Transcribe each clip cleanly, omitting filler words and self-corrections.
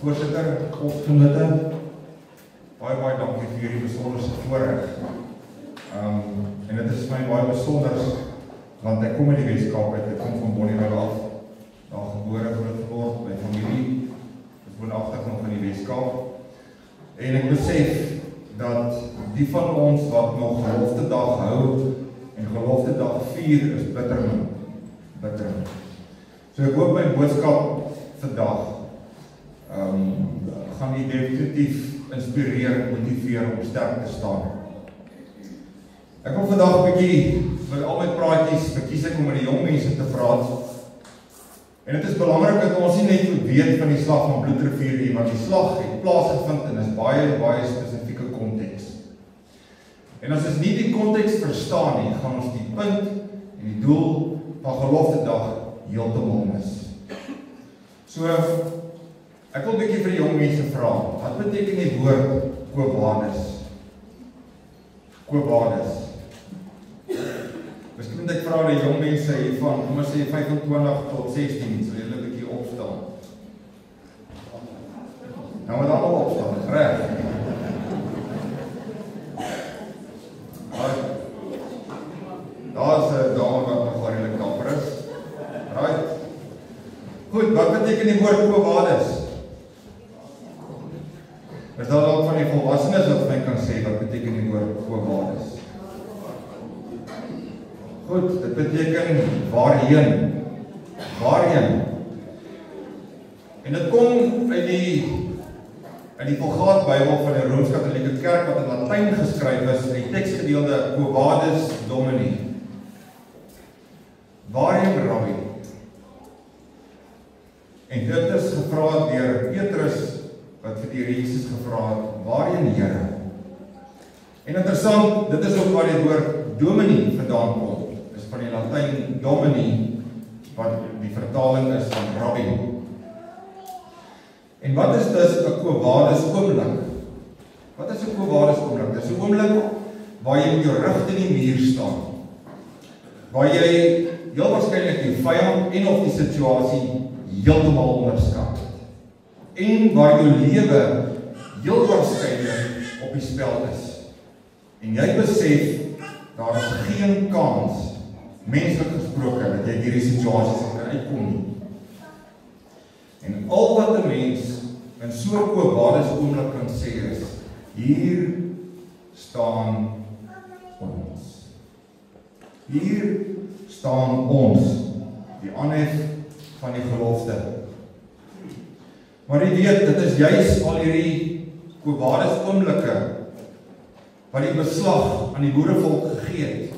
Voorsitter, opgenote, baie dankie vir hierdie besonderse voorreg. En dit is my baie besonder, want ek kom in die Weskaap uit, ek kom van Bonnievale af, daar gebore groot geword, my familie is woonagtig nog in die Weskaap. En ek besef dat die van ons wat nog geloftedag hou en geloftedag vier is bitter. So ek hoop my boodskap vandag gaan die definitief inspireer en motiveer om sterk te staan. Ek kom vandag 'n bietjie met al my praatjies, verkies ek om met die jong mense te praat. En dit is belangrik dat ons nie net weet van die slag van Bloedrivier nie, want die slag het plaasgevind en is baie spesifieke konteks. En as ons nie die konteks verstaan nie, gaan ons die punt en die doel van geloftedag heeltemal mis. So, ek wil 'n bietjie vir die jong mense vra, wat beteken die woord Quo Vadis? Miskien moet ek vra die jong mense hiervan, kom ons sê 25 tot 16, sal julle 'n bietjie opstaan. Nou moet almal opstaan, reg. Daar is 'n dame wat nog redelik dapper is. Right. Goed, wat beteken die woord Quo Vadis? Is daar dalk van die volwassenes wat my kan sê wat beteken die woord Quo Vadis? Goed, dit beteken waarheen. En dit kom uit die Vulgaat-Bybel van die Rooms-Katolieke Kerk wat in Latyn geskryf is, in die teksgedeelte Quo Vadis Domini. Waarheen, Rabbi? En dit is gevra deur Petrus wat vir die Here Jesus gevra het, waarheen, Here? En interessant, dit is ook waar die woord Domini vandaan kom. Is van die Latyn Domini, wat die vertaling is van Rabbi. En wat is dus 'n Quo Vadis oomblik? Wat is 'n Quo Vadis oomblik? Dit is 'n oomblik waar jy met jou rug teen die muur staan. Waar jy heel waarskynlik die vyand en of die situasie heeltemal onderskat. En waar jou lewe heel waarskynlik op die spel is. En jy besef, daar is geen kans, menslik gesproke, dat jy hierdie situasie sal kan uitkom nie. En al wat 'n mens in so 'n Quo Vadis oomblik kan sê is, hier staan ons. Hier staan ons, die aanhef van die gelofte. Maar jy weet, dit is juis al hierdie Quo Vadis oomblikke wat die beslag aan die boerevolk gegee het.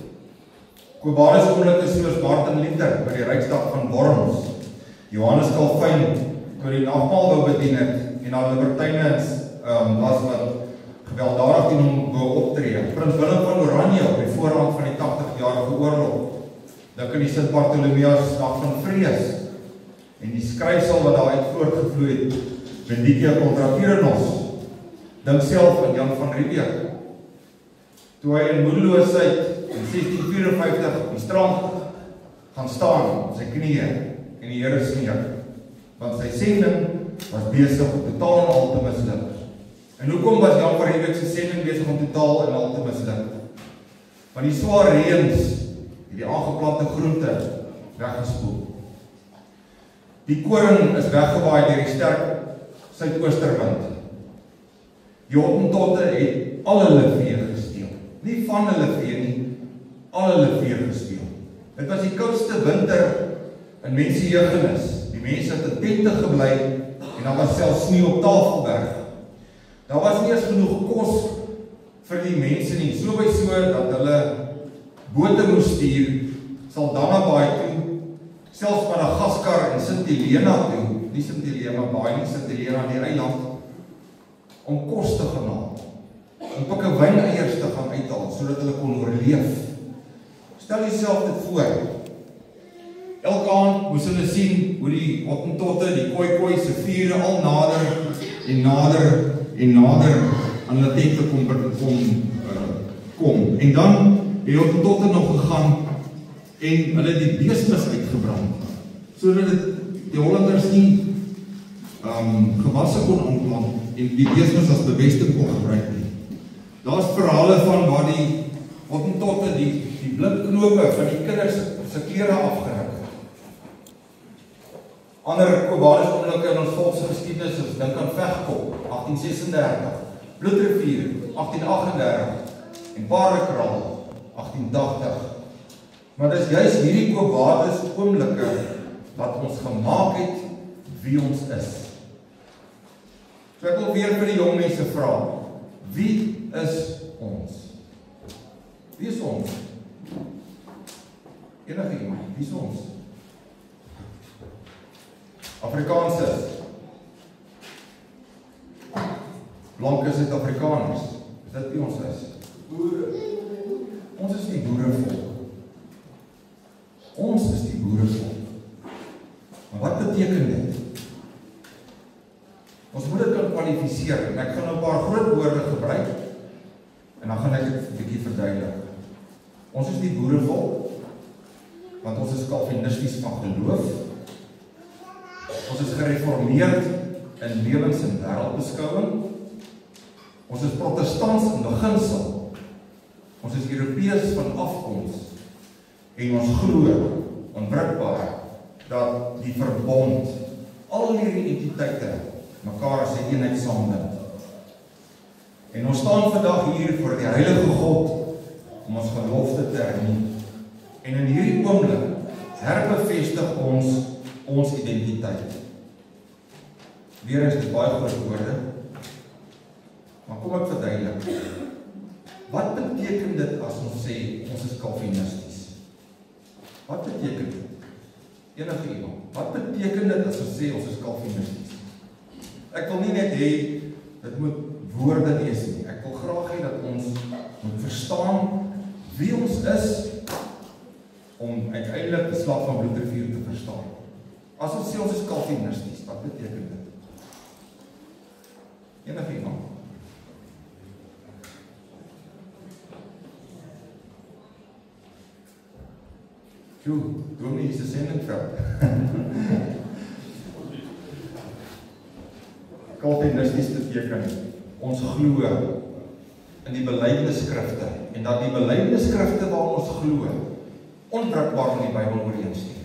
Quo Vadis oomblikke soos Martin Luther by die Ryksdag van Worms, Johannes Calvin toe die nagmaal wou bedien het en daar libertyne was wat gewelddadig teen hom wou optree. Prins Willem van Oranje op die voorrand van die 80-jarige oorlog. Dink aan die Sint Bartholomeus dag van vrees. En die skryfsel wat daaruit voortgevloei het, Bendikia contra Pyrenos. Dink self aan Jan van Riebeeck. Toe hy in moedeloosheid in 1654 op die strand gaan staan op sy knieë en die Here smeek, want sy sending was besig om totaal en al te misluk. En hoekom was Jan van Riebeeck se sending besig om totaal en al te misluk? Want die swaar reëns het die aangeplante groente weggespoel. Die koring is weggewaai deur die sterk suidoosterwind. Die Hottentotte het al hulle vee gesteel. Nie van hulle vee nie, al hulle vee gesteel. Dit was die koudste winter in mense jeugenis. Die mense het in tente gebly en daar was selfs sneeu op Tafelberg. Daar was nie eens genoeg kos vir die mense nie, so by so dat hulle bote moes stuur, Saldanha Baai toe, selfs Madagaskar en Sint Helena toe, nie Sint Helena Baai nie, Sint Helena die eiland, om kos te gaan haal, om pikkewyneiers te gaan uithaal, sodat hulle kon oorleef. Stel jouself dit voor. Elke aand moes hulle sien hoe die Hottentotte, die Khoikhoi se vure al nader en nader en nader aan hulle tente kom. En dan het die Hottentotte nog gegaan en hulle die beesmis uitgebrand, sodat die Hollanders nie gewasse kon aanplant en die beesmis as bewesting kon gebruik nie. Daar is verhale van waar die hottentotte die blinkknope van die kinders se klere afgeruk het. Ander Quo Vadis in ons volkse geskiedenis is dink aan Vegkop, 1836, Bloedrivier, 1838 en Paardekraal, 1880. Maar dis juist hierdie Quo Vadis oomblikke wat ons gemaak het wie ons is. So ek wil weer vir die jong mense vra, wie is ons? Wie is ons? Enige iemand, wie is ons? Afrikaans is blanke Suid-Afrikaners. Is dit wie ons is? Boere. Ons is die boerevolk. Ons is die boerevolk. Maar wat beteken dit? Ons moet dit kan kwalifiseer, en ek gaan nou 'n paar groot woorde gebruik, en dan gaan ek dit 'n bietjie verduidelik. Ons is die boerevolk, want ons is Calvinisties van geloof. Ons is gereformeerd in lewens- en wêreldbeskouing. Ons is protestants in beginsel. Ons is Europeërs van afkoms. En ons glo onwrikbaar dat die verbond al hierdie entiteite mekaar as 'n eenheid saambind. En ons staan vandag hier voor die heilige God om ons gelofte te hernie. En in hierdie oomblik herbevestig ons identiteit. Weer is dit baie groot woorde, maar kom ek verduidelik. Wat beteken dit as ons sê ons is Calvinisties? Wat beteken dit? Enige iemand. Wat beteken dit as ons sê ons is Calvinisties? Ek wil nie net hê dit moet woorde wees nie. Ek wil graag hê dat ons moet verstaan wie ons is om uiteindelik die slag van Bloedrivier te verstaan. As ons sê ons is Calvinisties, wat beteken dit? Enige iemand? Dominee is 'n sendingveld. Calvinisties beteken ons glo in die belydenisskrifte en dat die belydenisskrifte waar ons glo onwrikbaar met die Bybel ooreenstem.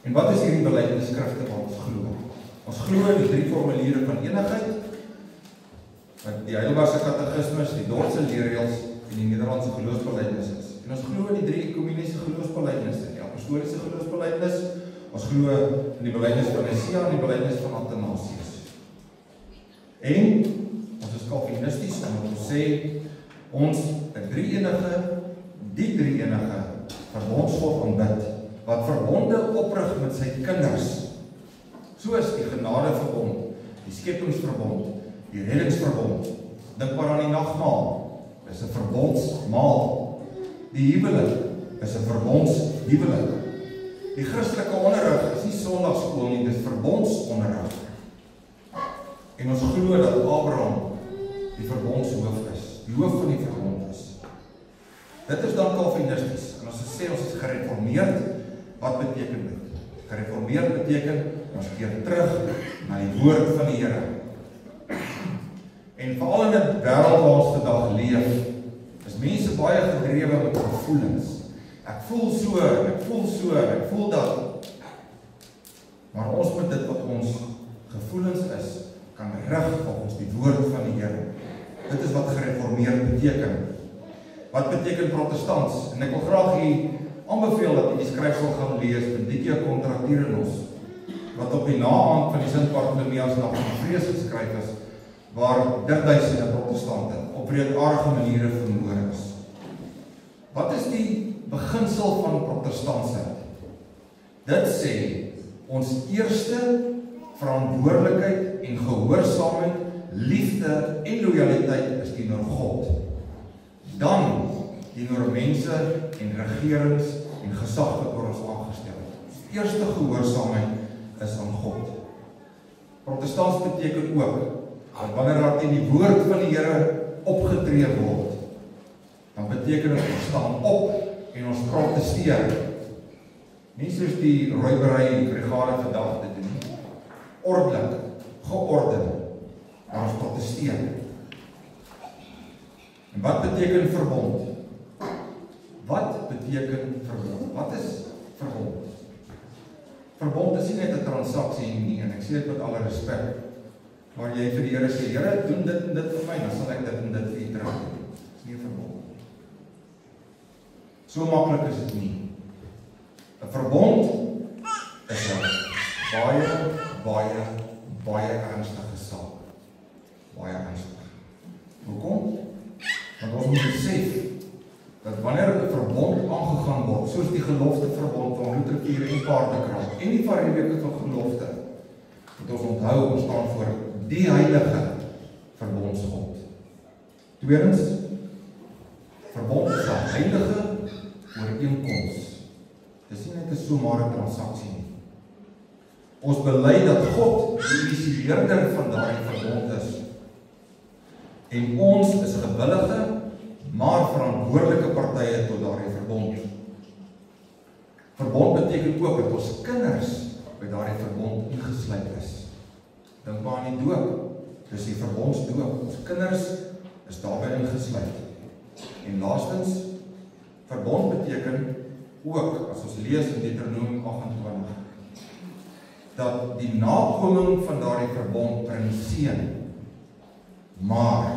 En wat is hierdie belydenisskrifte waar ons glo? Ons glo in die 3 formuliere van enigheid, wat die Heidelbergse Katekismus, die Dordtse leerreëls en die Nederlandse geloofsbelijdenis is. En ons glo in die 3 ekumeniese geloofsbelijdenisse, die apostoliese geloofsbelijdenis, ons glo in die belijdenis van Nicea en die belijdenis van Athanasius. En ons is Calvinisties omdat ons sê ons 'n die drie enige verbondsgod aanbid, wat verbonde oprig met sy kinders, soos die genadeverbond, die skepingsverbond, die reddingsverbond. Dink maar aan die nagmaal, is 'n verbondsmaal. Die huwelik is 'n verbondshuwelik. Die Christelike onderrig is nie Sondagskool nie, dis verbondsonderrig. En ons glo dat Abraham die verbondshoof is, die hoof van die verbond is. Dit is dan Calvinisties. En as ons sê ons is gereformeerd, wat beteken dit? Gereformeerd beteken ons keer terug na die woord van die Here. En veral in 'n wêreld waar ons vandag leef, is mense baie gedrewe met gevoelens. Ek voel so, ek voel dat. Maar ons moet dit wat ons gevoelens is, kan rig volgens die woord van die Here. Dit is wat gereformeerd beteken. Wat beteken protestants? En ek wil graag hier aanbeveel dat jy die skryfsel gaan lees, Benedictio contra Tyrannos, wat op die naand van die Sint Bartholomeus nag van vrees geskryf is, waar duisende protestante op wreedaardige maniere vermoor is. Wat is die beginsel van protestantsheid? Dit sê, ons eerste verantwoordelikheid en gehoorsaamheid, liefde en lojaliteit is teenoor God. Dan teenoor mense en regerings en gesag wat oor ons aangestel het. Die eerste gehoorsaamheid is aan God. Protestants beteken ook, dat wanneer daar teen die woord van die Here opgetree word, dan beteken dit ons staan op en ons protesteer. Nie soos die rooiberry brigade vandag dit doen nie. ordelik, georden, maar ons protesteer. En wat beteken verbond? Wat beteken verbond? Wat is verbond? Verbond is nie net 'n transaksie nie, en ek sê dit met alle respek, waar jy vir die Here sê, Here, doen dit en dit vir my, dan sal ek dit en dit vir u terug doen. Dit is nie 'n verbond. So maklik is dit nie. 'n Verbond is 'n baie ernstige saak. Baie ernstig. Hoekom? Want ons moet besef dat wanneer 'n verbond aangegaan word, soos die gelofte verbond van bloedrivier en paardekraal, en die verewiging van gelofte, moet ons onthou, ons staan voor die heilige verbondsgod. Tweedens, verbond is 'n heilige ooreenkoms. Dis nie net 'n somare transaksie nie. Ons bely dat God die initieerder van daardie verbond is. En ons is gewillige, maar verantwoordelike partye tot daardie verbond. Verbond beteken ook dat ons kinders by daardie verbond ingesluit is. Dink maar aan die doop. Dis die verbondsdoop. Ons kinders is daarbey ingesluit. En laastens, verbond beteken ook, as ons lees in Deuteronomium 28, dat die nakoming van daardie verbond bring seën, maar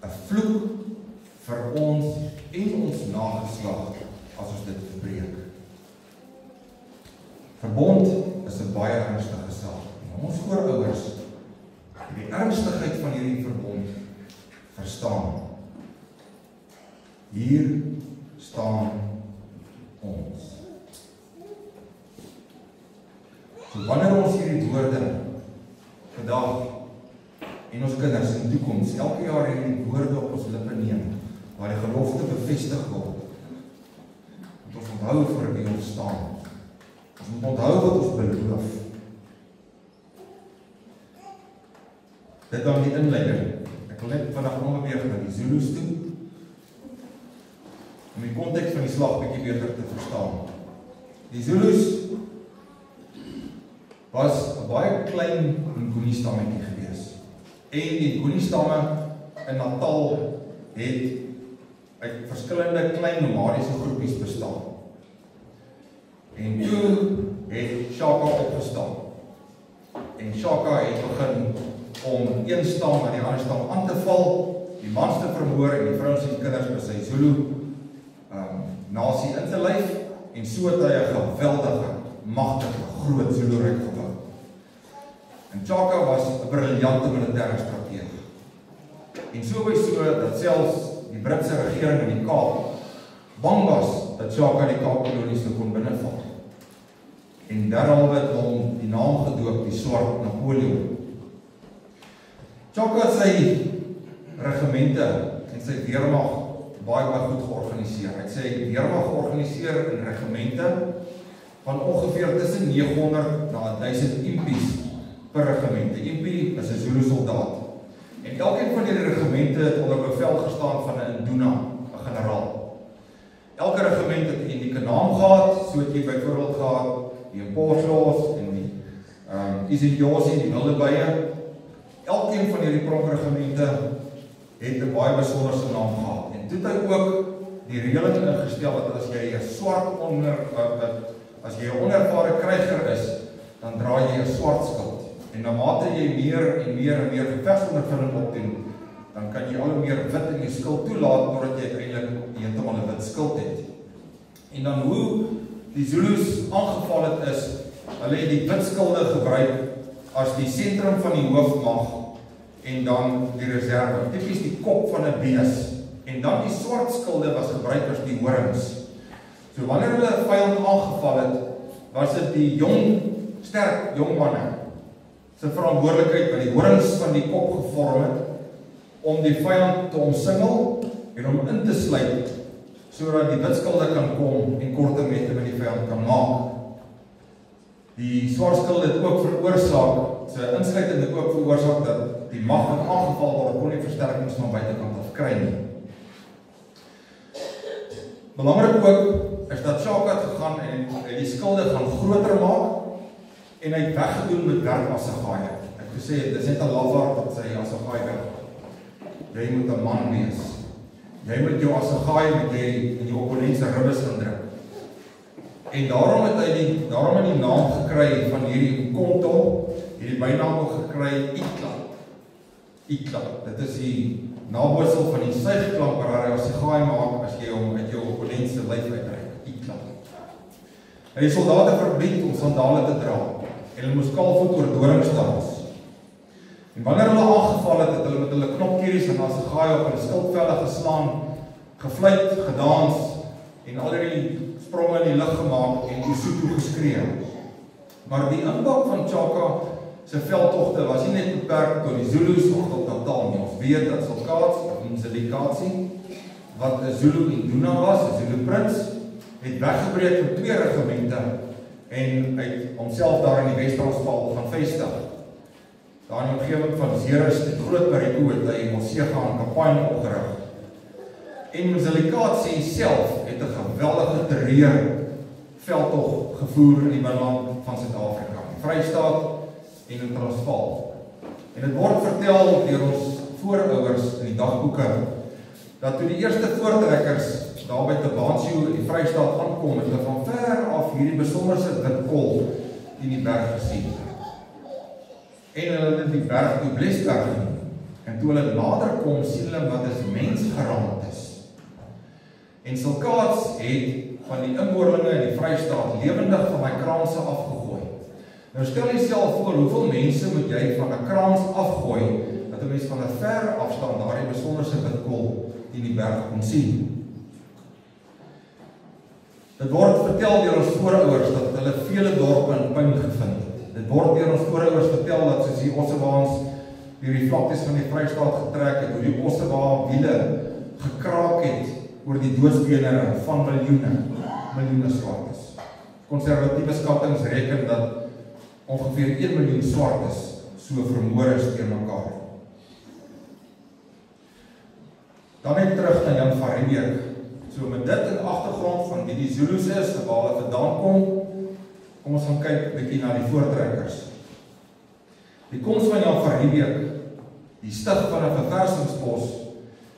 'n vloek vir ons en ons nageslag as ons dit verbreek. Verbond is 'n baie ernstige saak. Ons voorouers het die ernstigheid van hierdie verbond verstaan. Hier staan ons. So wanneer ons hierdie woorde vandag en ons kinders in die toekoms elke jaar hierdie woorde op ons lippe neem, waar die gelofte bevestig word, moet ons onthou voor wie ons staan. Ons moet onthou wat ons beloof. Dit dan die inleiding. Ek wil net vandag ombeweeg na die Zulus toe, om die konteks van die slag bietjie beter te verstaan. Die Zulus was 'n baie klein Nguni-stammetjie gewees. En die Nguni-stamme in Natal het uit verskillende klein nomadiese groepies bestaan. En toe het Shaka opgestaan. En Shaka het begin om een stam aan die ander stam aan te val, die mans te vermoor en die vrouens en kinders by sy Zulu nasie in te lyf, en so het hy 'n geweldige, magtige, groot Zulu-ryk gebou. En Shaka was 'n briljante militêre strateeg. En so by so dat selfs die Britse regering in die Kaap bang was dat Shaka die Kaapkolonies kon binnenval. En daarom het hom die naam gedoop, die Swart Napoleon. Shaka het sy regimente en sy weermag baie goed georganiseer. Hy het sy weermag georganiseer in regimente van ongeveer tussen 900 na 1000 impies per regimente. Impie is 'n Zulu soldaat. En elkeen van die regimente het onder bevel gestaan van 'n Induna, 'n generaal. Elke regiment het 'n unieke naam gehad, so het jy byvoorbeeld gehad die Imposlos en die Isijosi, die wilde bye. Elkeen van hierdie pronkregimente het 'n baie besonderse naam gehad. En toe het hy ook die reëling ingestel dat as jy 'n swart as jy 'n onervare kryger is, dan dra jy 'n swart skild. En naarmate jy meer en meer gevegsondervinding opdoen, dan kan jy al hoe meer wit in jou skild toelaat totdat jy uiteindelik heeltemal 'n wit skild het. En dan hoe die Zulus aangeval het is, hulle het die wit skilde gebruik as die sentrum van die hoofmag en dan die reserve, tipies die kop van 'n bees. En dan die swart skilde was gebruik as die horings. So wanneer hulle 'n vyand aangeval het, was dit die sterk jong manne se verantwoordelikheid wat die horings van die kop gevorm het om die vyand te omsingel en om in te sluit sodat die wit skilde kan kom en korte mette met die vyand kan maak. Die swart skilde het ook veroorsaak, sy insluiting het ook veroorsaak dat die mag wat aangeval word kon nie versterkings van buitekant af kry nie. Belangrik ook is dat Shaka het gegaan en die skilde gaan groter maak en hy het weggedoen met werk Assegaai. Ek het gesê, dit is net 'n lafaard wat sy Assegaai weg. Jy moet 'n man wees. Jy moet jou Assegaai met jy in jou opponent se ribbes indruk. En daarom het hy die naam gekry van hierdie Konto, hierdie bynaam gekry Ikla. Dit is die nabootsel van die suigklank waar hy Assegaai maak as jy hom met jou opponent se lyf uittrek. Ikla. En die soldate verbied om sandale te dra en hulle moes kaalvoet oor dorings dans. En wanneer hulle aangeval het hulle met hulle knopkieries en Assegaai op hulle skildvelle geslaan, gefluit, gedans en al die spronge in die lug gemaak en Lesotho geskree. Maar die impak van Chaka se veldtogte was nie net beperk tot die Zulus of tot Natal nie. Ons weet dat Solkaats of Nzelekatsi, wat 'n Zulu Induna was, 'n Zulu prins, het weggebreek met 2 regimente en uit homself daar in die Wes-Transvaal gaan vestig. Daar in die omgewing van Zeerust en Groot Mariko het hy Mosega en Kapain opgerig. En Nzelekatsi self het 'n geweldige terreur veldtog gevoer in die binneland van Suid-Afrika, die Vrystaat en in Transvaal. En dit word vertel deur ons voorouers in die dagboeke dat toe die eerste voortrekkers daar by Tabansio in die Vrystaat aankom, het hulle van ver af hierdie besonderse wit kol in die berg gesien. En hulle het die berg toe Blesberg genoem. En toe hulle nader kom, sien hulle wat is mensgeraamd is. En Solkaats het van die inboorlinge in die Vrystaat lewendig van my kraanse afgegooi. Nou stel jouself voor, hoeveel mense moet jy van 'n kraans afgooi, dat 'n mens van 'n ver afstand daardie besonderse wit kol in die berg kon sien. Dit word vertel deur ons voorouers dat hulle vele dorpe in puin gevind het. Dit word deur ons voorouers vertel dat soos die Ossewaans deur die vlaktes van die Vrystaat getrek het, hoe die Ossewa wiele gekraak het oor die doodsbenere van miljoene swartes. Konservatiewe skattings reken dat ongeveer 1 miljoen swartes so vermoor is teen mekaar. Dan net terug na Jan van Riebeeck. So met dit in agtergrond van wie die Zulus is, waar hulle vandaan kom ons gaan kyk 'n bietjie na die voortrekkers. Die koms van Jan van Riebeeck, die stig van 'n verversingspos,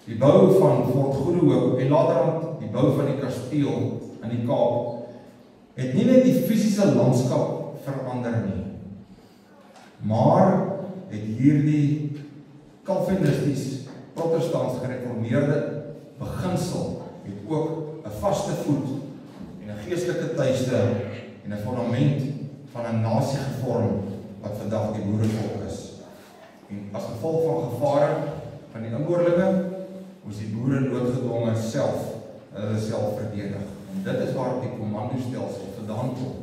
die bou van Fort Goedehoop en laterand die bou van die kasteel in die Kaap, het nie net die fisiese landskap verander nie, maar het hierdie Calvinisties, protestants gereformeerde beginsel het ook 'n vaste voet en 'n geestelike tuiste en 'n fundament van 'n nasie gevorm wat vandag die boerevolk is. En as gevolg van gevare van die inboorlinge moes die boere noodgedwonge hulle self verdedig. En dit is waar die kommandostelsel vandaan kom.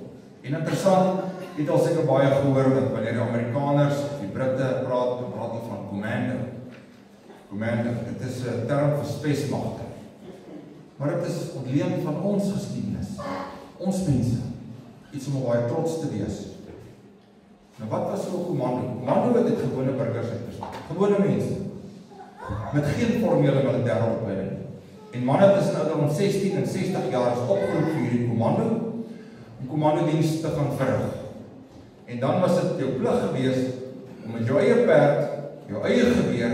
En interessant, het al seker baie gehoor dat wanneer die Amerikaners of die Britte praat van commando. Commando, dit is 'n term vir spesmagte. Maar dit is ontleen van ons geskiedenis, ons mense, iets om baie trots te wees. Nou wat was so 'n commando? Commando het gewone burgers uitgestaan, gewone mense, met geen formele militêre opleiding. En manne tussen ouderdom 16 en 60 jaar is opgeroep vir hierdie commando, om commandodiens te gaan verrig. En dan was dit jou plig gewees om met jou eie perd, jou eie geweer,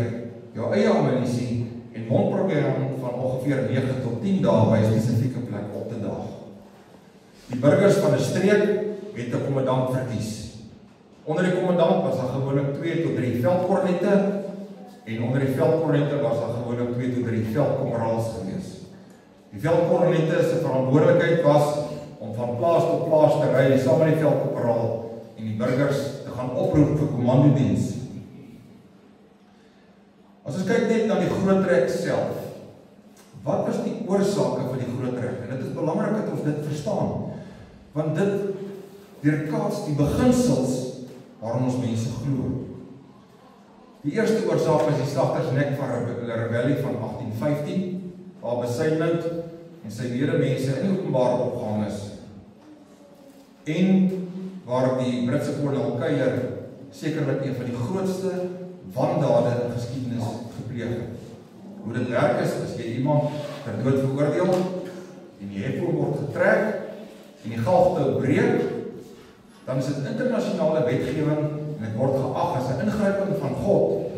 jou eie ammunisie en mondprogram van ongeveer 9 tot 10 dae by 'n spesifieke plek op te daag. Die burgers van 'n streek het 'n kommandant verkies. Onder die kommandant was daar gewoonlik 2 tot 3 veldkornette en onder die veldkornette was daar gewoonlik 2 tot 3 veldkomeraals gewees. Die veldkornette se verantwoordelikheid was om van plaas tot plaas te ry saam met die veldkorporaal en die burgers te gaan oproep vir kommandodiens. As ons kyk net na die groot trek self, wat was die oorsake van die groot trek? En dit is belangrik dat ons dit verstaan, want dit weerkaats die beginsels waarom ons mense glo. Die eerste oorsaak is die Slagtersnek van rebellie van 1815, waar Besuidnout en sy medemense in openbaar opgehang is. En waar die Britse kolonel Keiler sekerlik een van die grootste wandade in geskiedenis gepleeg het. Hoe dit werk is, as jy iemand ter dood veroordeel en die heffing word getrek en die galgtou breek, dan is dit internasionale wetgewing en dit word geag as 'n ingryping van God.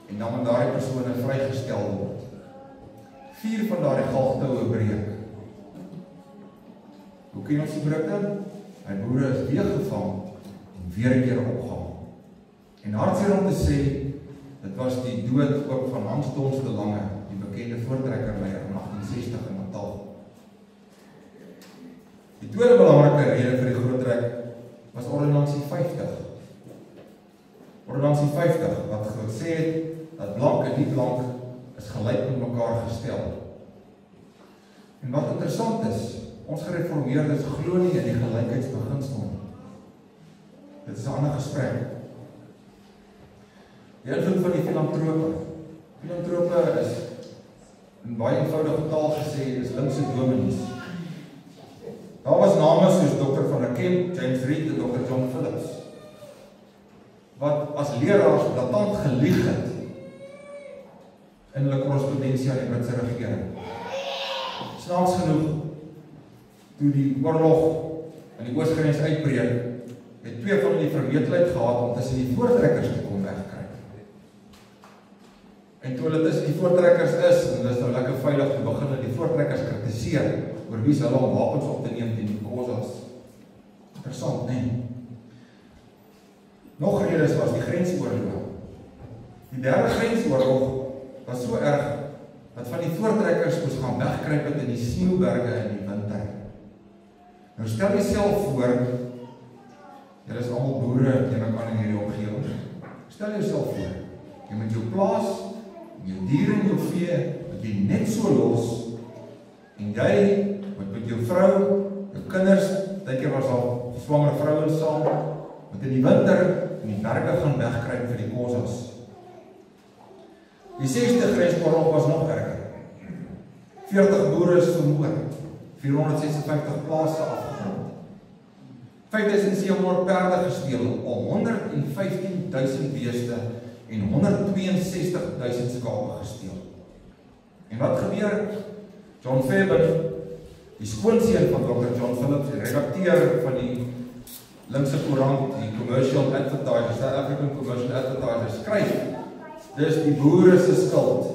En dan moet daardie persone vrygestel word. 4 van daardie galgtoue breek. Hoe ken ons die brugte? My boere is weggevang en weer 'n keer opgehaal. En hartseer om te sê, dit was die dood ook van Hans Dons de Lange, die bekende voortrekkerleier in 1860 in Natal. Die tweede belangrike rede vir die groot trek was Ordonnansie 50. Ordonnansie 50 wat gesê het dat blank en nie blank is gelyk met mekaar gestel. En wat interessant is, ons gereformeerdes glo nie in die gelykheidsbeginsel. Dit is 'n ander gesprek. Die invloed van die filantrope. Filantrope is, in baie eenvoudige taal gesê, is linkse dominees. Daar was name soos Dr. van der Kemp, James Reed en Dr. John Phillips, wat as leraars blaatant gelieg het in hulle korrespondensie aan die Britse regering. Snaaks genoeg, toe die oorlog in die oosgrens uitbreek, het 2 van die verweetheid gehad om tussen die voortrekkers te kom wegkry. En toe hulle tussen die voortrekkers is, en hulle is nou lekker veilig te begin en die voortrekkers kritiseer oor wie hulle om wapens op te neem teen die Khoisas. Interessant, nee. Nog redes was die grensoorlog. Die derde grensoorlog was so erg dat van die voortrekkers moes gaan wegkruip het in die sneeuberge in die winter. Nou stel jouself voor, julle is almal boere teen mekaar in hierdie omgewing. Stel jouself voor, jy met jou plaas, jou diere en jou vee, wat jy net so los, en jy met jou vrou, jou kinders, tydjie was al swanger vrouens saam, wat in die winter in die berge gaan wegkruip vir die Khoisas. Die 6de grensoorlog was nog erger. 40 boere is vermoor, 456 plase afgebrand, 5700 perde gesteel, al 115.000 beeste en 162.000 skape gesteel. En wat gebeur? John Fairbairn, die skoonseun van Dr. John Phillips, die redakteur van die linkse koerant, die Commercial Advertiser, South African Commercial Advertiser, skryf, dis die boere se skuld.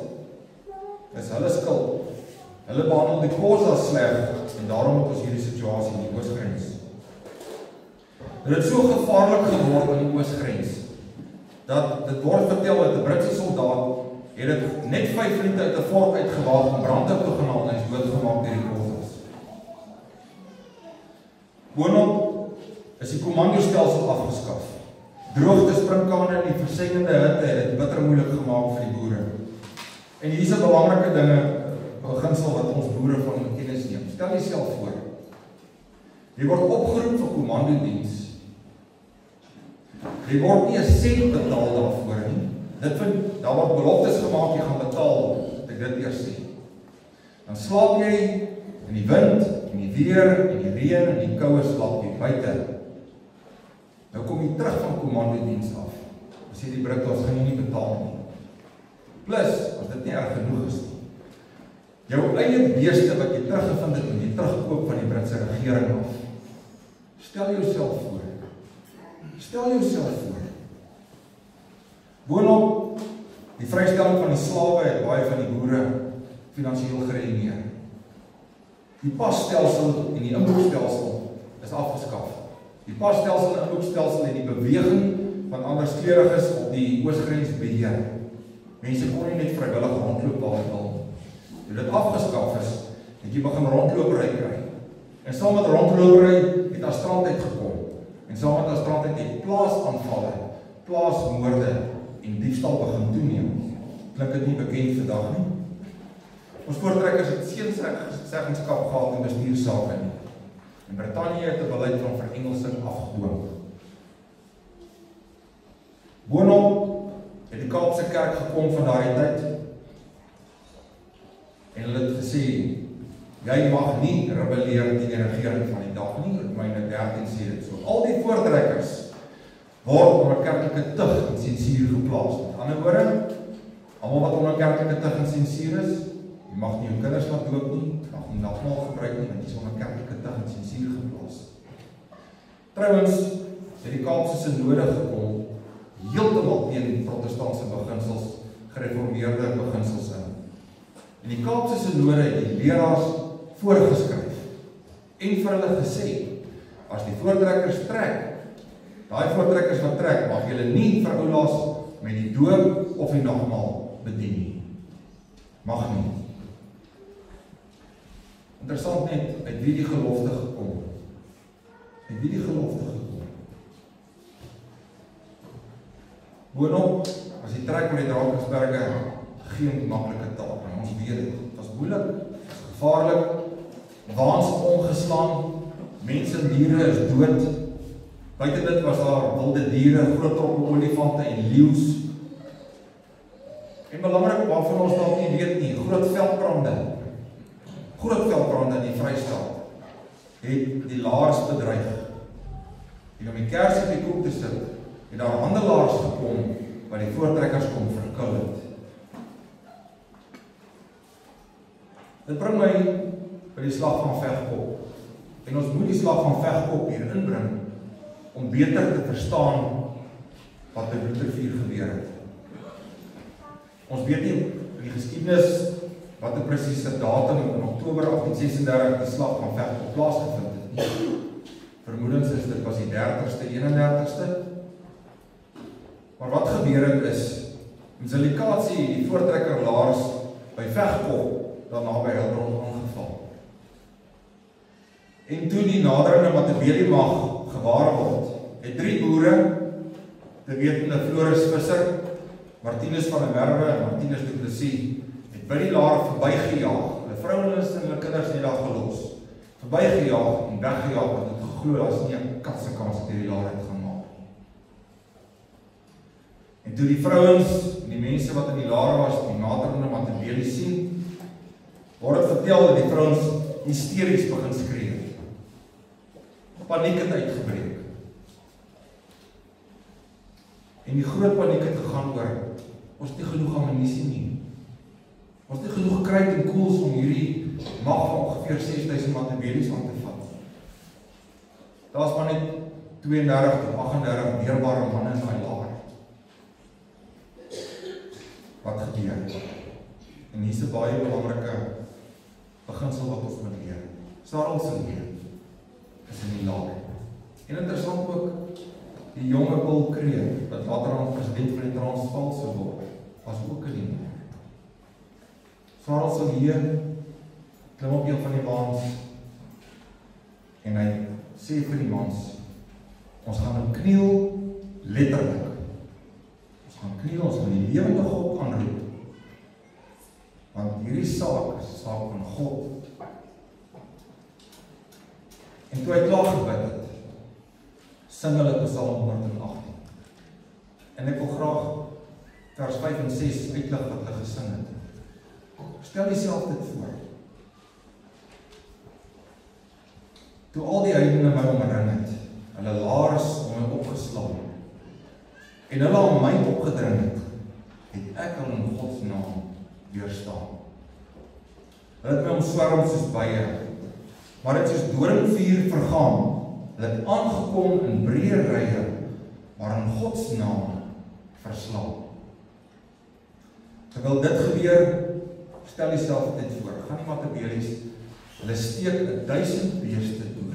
Dis hulle skuld. Hulle behandel die Khoisas sleg en daarom het ons hierdie situasie in die oosgrens. Dit het so gevaarlik geword in die oosgrens dat dit word vertel dat 'n Britse soldaat het dit net 5 minute uit 'n fort uitgewaag en brand toe genaal en is doodgemaak deur die Khoisas. Boonop is die kommandostelsel afgeskaf. Droogte, sprinkane en die versenkende hitte het dit bitter moeilik gemaak vir die boere. En hier is 'n belangrike beginsel wat ons boere van kennis neem. Stel jouself voor. Jy word opgeroep vir kommandodiens. Jy word nie 'n sent betaal daarvoor nie. Daar word beloftes gemaak, jy gaan betaal, ek dit eers sê. Dan slaap jy in die wind, in die weer, in die reën, en die koue slaap jy buite. Nou kom jy terug van kommandodiens af. Dan sê die Britte, ons gaan jy nie betaal nie. Plus, as dit nie erg genoeg is nie, jou eie beeste wat jy teruggevind het, moet jy terugkoop van die Britse regering af. Stel jouself voor. Stel jouself voor. Boonop, die vrystelling van die slawe het baie van die boere finansiëel geruïneer. Die passtelsel en die inboekstelsel is afgeskaf. Die passtelsel en inboekstelsel en die beweging van anderskleuriges op die oosgrens beheer. Mense kon nie net vrywillig rondloop waar hulle wil. Toe dit afgeskaf is, het jy begin rondlopery kry. En saam met rondlopery het daar strand uitgekom. En saam met daar strand uit het plaasaanvalle, plaasmoorde en diefstal begin toeneem. Klink dit nie bekend vandag nie? Ons voortrekkers het geen seggenskap gehad in bestuursake nie. En Brittanje het 'n beleid van verengelsing afgedwing. Boonop het die Kaapse Kerk gekom van daardie tyd en hulle het gesê, jy mag nie rebelleer teen die regering van die dag nie. Romeine 13 sê dit so. Al die voortrekkers word onder kerklike tug en sensuur geplaas. Met ander woorde, almal wat onder kerklike tug en sensuur is, jy mag nie jou kinders laat doop nie, jy mag nie nagmaal gebruik nie, want jy is onder kerklike tug en sensuur geplaas. Trouwens, het die Kaapse Synode gekom, heeltemal teen protestantse beginsels, gereformeerde beginsels in. En die Kaapse Synode het die leraars voorgeskryf en vir hulle gesê, as die voortrekkers trek, daai voortrekkers wat trek, mag julle nie vir oulaas met die doop of die nagmaal bedien nie. Mag nie. Interessant net, uit wie die gelofte gekom. Uit wie die gelofte gekom. Boonop, as die trek met die Drakensberge geen maklike taak, en ons weet het, het was moeilik, het was gevaarlik, waans omgeslaan, mense en diere is dood, buiten dit was daar wilde diere, groot troppe olifante en leeu's, en belangrik waarvan ons dalk nie weet nie, groot veldbrande in die Vrystaat, het die laars bedreig, en om die kers op die koek te sit, het daar handelaars gekom, wat die voortrekkers kom verkil het. Dit bring my by die slag van Vegkop, en ons moet die slag van Vegkop hier inbring, om beter te verstaan, wat by Bloedrivier gebeur het. Ons weet nie in die geskiedenis, wat die presiese datum in Oktober 1836 die slag van Vegkop plaasgevind het nie. Vermoedens is dit was die 30ste, 31ste. Maar wat gebeur het is, in Zilikasie die voortrekker laars by Vegkop, daarna by Hildbron aangeval. En toe die naderende Matabele mag gewaar word, het 3 boere, te wetende Floris Visser, Martinus van der Merwe en Martinus du Plessis, het by die laar verbygejaag, hulle vrouens en hulle kinders nie daar gelos, verbygejaag en weggejaag, wat het geglo, as nie 'n katse kans het die laar het gaan maak. En toe die vrouens en die mense wat in die laar was, die naderende Matabele sien, word het vertel dat die vrouens hysteries begin skree. Paniek het uitgebreek. En die groot paniek het gegaan oor, ons het nie genoeg ammunisie nie. Ons het nie genoeg kruit en koels om hierdie mag van ongeveer 6000 Matabeles aan te vat. Daar is maar net 32 tot 38 weerbare manne in daai laar. Wat gebeur? En hier is 'n baie belangrike beginsel wat ons moet leer. Sarel se leer is in die laar. En interessant ook, die jonge Paul Kreer, wat later aan president van die Transvaal sou word, was ook in die laar. Sarel se leer klim op een van die waans en hy sê vir die mans, ons gaan nou kniel, letterlik. Ons gaan kniel, ons gaan die lewende God aanroep. Want hierdie saak is 'n saak van God. En toe hy klaar gebid het, sing hulle Psalm 118. En ek wil graag vers 5 en 6 uitlig wat hulle gesing het. Stel jouself dit voor. Toe al die heidene my omring het, hulle laars om my opgeslaan, en hulle aan my opgedring het ek al in Gods naam weerstaan. Hulle het my omswerm soos bye, maar het soos doringvuur vergaan. Hulle het aangekom in breë rye, maar in Gods naam verslaan. Terwyl dit gebeur, stel jouself dit voor, gaan die Matabeles, hulle steek 1000 beeste dood.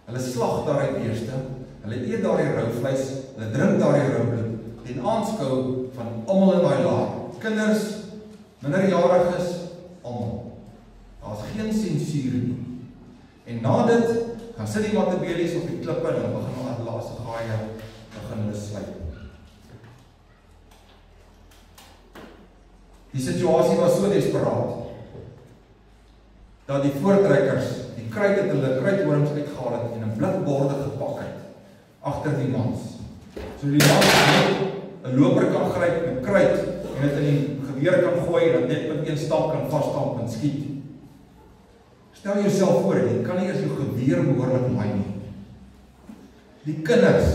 Hulle slag daardie beeste, hulle eet daardie rou vleis, hulle drink daardie rou bloed, ten aanskou van almal in daai laar, kinders, minderjariges, almal. Daar is geen sensuur nie. En na dit, gaan sit die Matabeles op die klippe en begin hulle die laaste gaaie begin hulle sluit. Die situasie was so desperaat, dat die voortrekkers, die kruit het hulle kruitworms uitgehaal het en in blikborde gepak het, agter die mans. So die mans net 'n loper kan gryp met kruit, en het in die geweer kan gooi, en dat net met een stap kan vaststamp en skiet. Stel jouself voor, jy kan nie eers jou geweer behoorlik laai nie. Die kinders,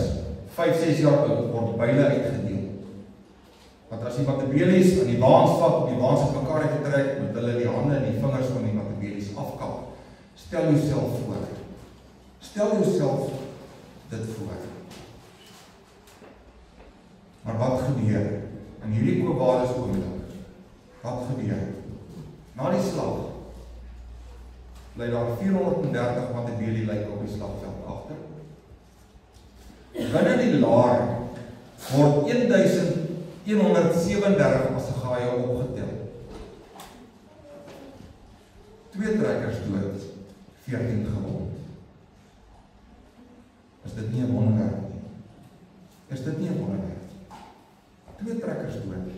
5-6 jaar oud, word byle uitgedeel. Want as die Matabeles aan die waans vat, om die waans op mekaar uit te trek, moet hulle die hande en die vingers van die Matabeles afkap. Stel jouself voor. Stel jouself dit voor. Maar wat gebeur in hierdie Quo Vadis oomblik? Wat gebeur? Na die slag bly daar 430 Matabele lyke op die slagveld agter. Binne die laar word 1137 assegaaie opgetel. 2 trekkers dood, 14 gewond. Is dit nie 'n wonderwerk nie? Is dit nie 'n wonderwerk? 2 trekkers dood,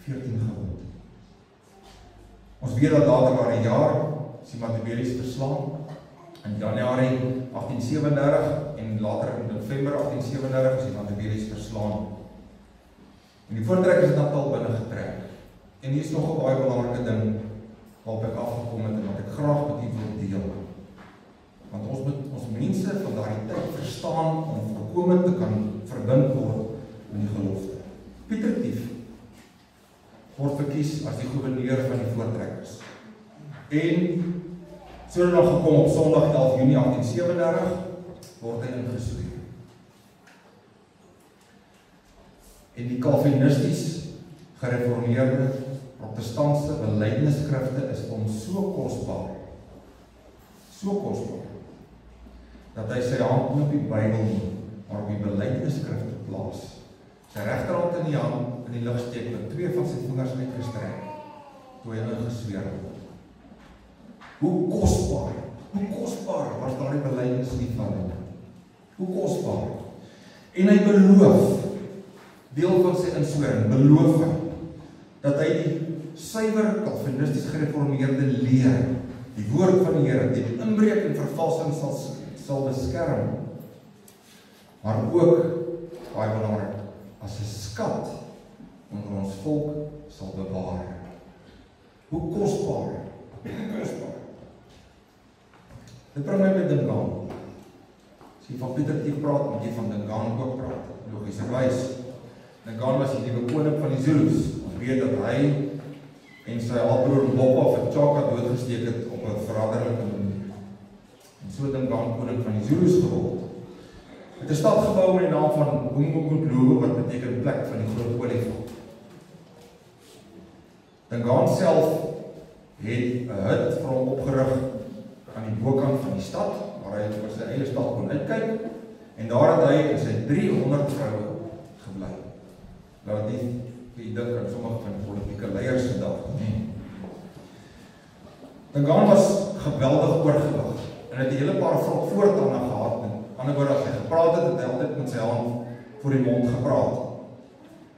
14 gewond. Ons weet dat later maar 'n jaar die Matabele's verslaan. In Januarie 1837 en later in November 1837 is die Matabele's verslaan. En die voortrekkers het Natal binne getrek. En hier is nog 'n baie belangrike ding waarop ek afgekom het en wat ek graag met u wil deel. Want ons moet ons mense van daardie tyd verstaan om volkome te kan verbind word in die gelofte. Pieter Tief word verkies as die gouverneur van die voortrekkers. En so het nog gekom op Sondag 11 Junie 1837 word hy ingesweer. En die Calvinisties gereformeerde protestantse belydenisskrifte is ons so kosbaar, dat hy sy hand nie op die Bybel nie, maar op die belydenisskrifte plaas. Sy regterhand in die hand in die lug steek met 2 van sy vingers uitgestrek, toe hy ingesweer word. Hoe kosbaar was daardie belydenis nie van hom. Hoe kosbaar. En hy beloof, deel van sy inswering, beloof hy, dat hy die suiwer Calvinisties gereformeerde leer, die woord van die Here, die inbreuk en vervalsing sal beskerm, maar ook, baie belangrik, as 'n skat onder ons volk sal bewaar. Hoe kosbaar. Dit bring my by Dingaan. As jy van Pieter Tief praat, moet jy van Dingaan ook praat. Logiesverwys. Dingaan was die nuwe koning van die Zulus. Ons weet dat hy en sy halfbroer Moppa vir Chaka doodgesteek het op 'n verraderlike manier. En so Dingaan koning van die Zulus geword. Het 'n stad gebou met die naam van Umgungundlovu, wat beteken plek van die groot olifant. Dingaan self het 'n hut vir hom opgerig aan die bokant van die stad, waar hy oor sy eie stad kon uitkyk, en daar het hy en sy 300 vroue gebly. Laat nie vir dink aan sommige van die politieke leiers vandag nie. Dingaan was geweldig oorgewig en het 'n hele paar voortande gehad. Met ander woorde, as hy gepraat het, het hy altyd met sy hand voor die mond gepraat.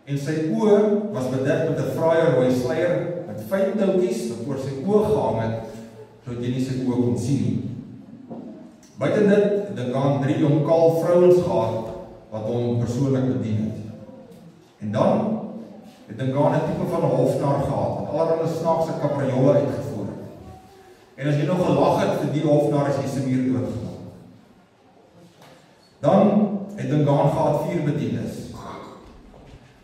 En sy oë was bedek met 'n fraaie rooi sluier met fyn touwtjies wat oor sy oë gehang het, sodat jy nie sy oë kon sien nie. Buiten dit het Dingaan 3 jong kaal vrouens gehad wat hom persoonlik bedien het. En dan het Dingaan 'n tipe van 'n hofnar gehad wat allerlei snaakse kapriolle uitgevoer het. En as jy nog gelag het vir die hofnar, is jy se muur doodgemaak. Dan het Dingaan gehad 4 bedienis.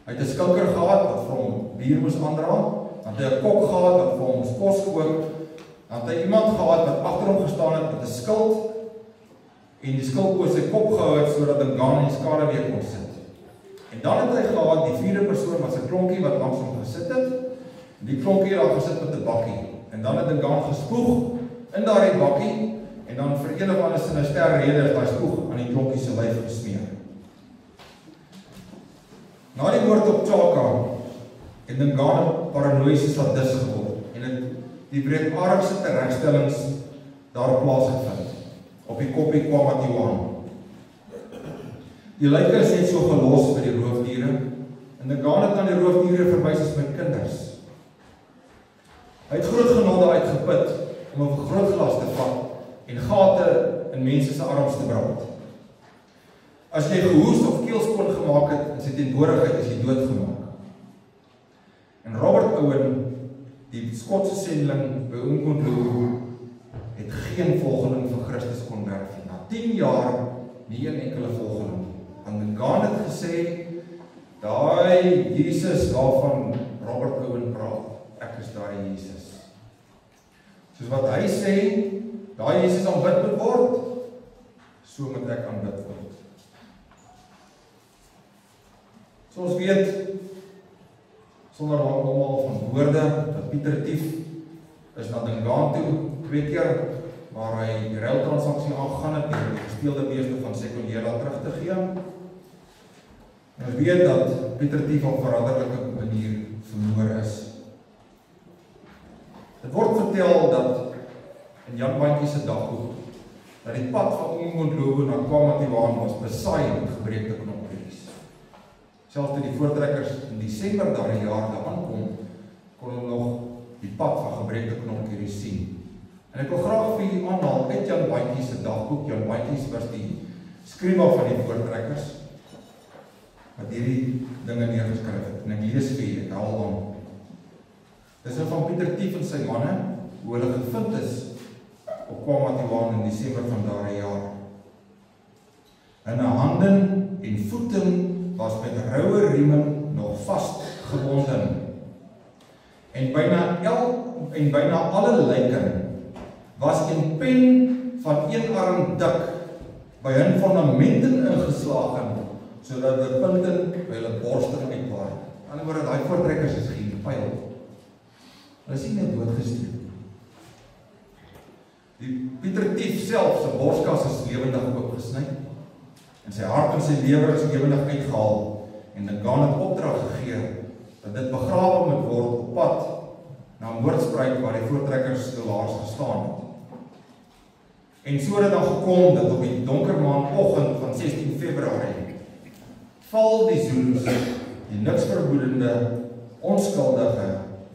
Hy het 'n skilker gehad wat vir hom bier moes aandra, dan het hy 'n kok gehad wat vir hom kos gekook, dan het hy iemand gehad wat agter hom gestaan het met 'n skild en die skild oor sy kop gehou het sodat Dingaan in die skare weer kon sit. En dan het hy gehad die 4de persoon was 'n klonkie wat langs hom gesit het. En die klonkie het daar gesit met 'n bakkie. En dan het Dingaan gespoeg in daardie bakkie en dan vir een of ander sinister rede is daai spoeg aan die klonkie se lyf gesmeer. Na die moord op Chaka het Dingaan 'n paranoïese sadis geword en het die wreedaardigste teregstellings daar plaasgevind op die koppie Kwamatiwan. Die lyke is net so gelos by die roofdiere en Dingaan het aan die roofdiere verwys as my kinders. Hy het groot genade uitgeput om 'n vergrootglas te vat en gate in mense se arms te brand. As jy gehoes of keelskoon gemaak het in sy teenwoordigheid, is jy doodgemaak. En Robert Owen, die Skotse sendeling by Umgungundlovu, het geen volgeling van Christus kon werf. Na 10 jaar nie 'n enkele volgeling. En Dingaan het gesê, daai Jesus waarvan Robert Owen praat, ek is daai Jesus. Soos wat hy sê, daai Jesus aanbid moet word, so moet ek aanbid word. So ons weet, sonder almal van woorde, dat Pieter Tief is na Dingaan toe, 2 keer, waar hy die ruiltransaksie aangegaan het, en die gesteelde beeste van Sekondela terug te gee. En ons weet dat Pieter Tief op veranderlike manier verloor is. Het word vertel dat in Jan Bantjie se dagboek, dat die pad van Ommontlobo na KwaMatewaan was besaai met gebreekte knoppies. Selfs toe die voortrekkers in Desember daardie jaar daar aankom, kon hulle nog die pad van gebreekte knoppies sien. En ek wil graag vir julle aanhaal uit Jan Bantjie se dagboek. Jan Bantjie was die skrywer van die voortrekkers, wat hierdie dinge neergeskryf het. En ek lees vir julle, ek haal aan. Dis van Pieter Tief en sy manne, hoe hulle gevind is op KwaMatewaan in Desember van daardie jaar. Hulle hande en voete was met roue riemen nog vastgebonden. En byna alle lyke was in pen van een arm dik by hun fundamenten ingeslagen, sodat die punten by hulle borsting uitwaai. Aan die woorde, daai voortrekkers is geen pyl. Hulle is nie net doodgesteek. Die Pieter Tief self, sy borskas is lewendig oopgesny, en sy hart en sy lewer is lewendig uitgehaal, en Dingaan het opdrag gegee, dat dit begrawe moet word op pad, na Moordspruit waar die voortrekkers stillaars gestaan het. En so het dan gekom, dat op die donker maandoggend van 16 Februarie, val die Zulus, die niks vermoedende, onskuldige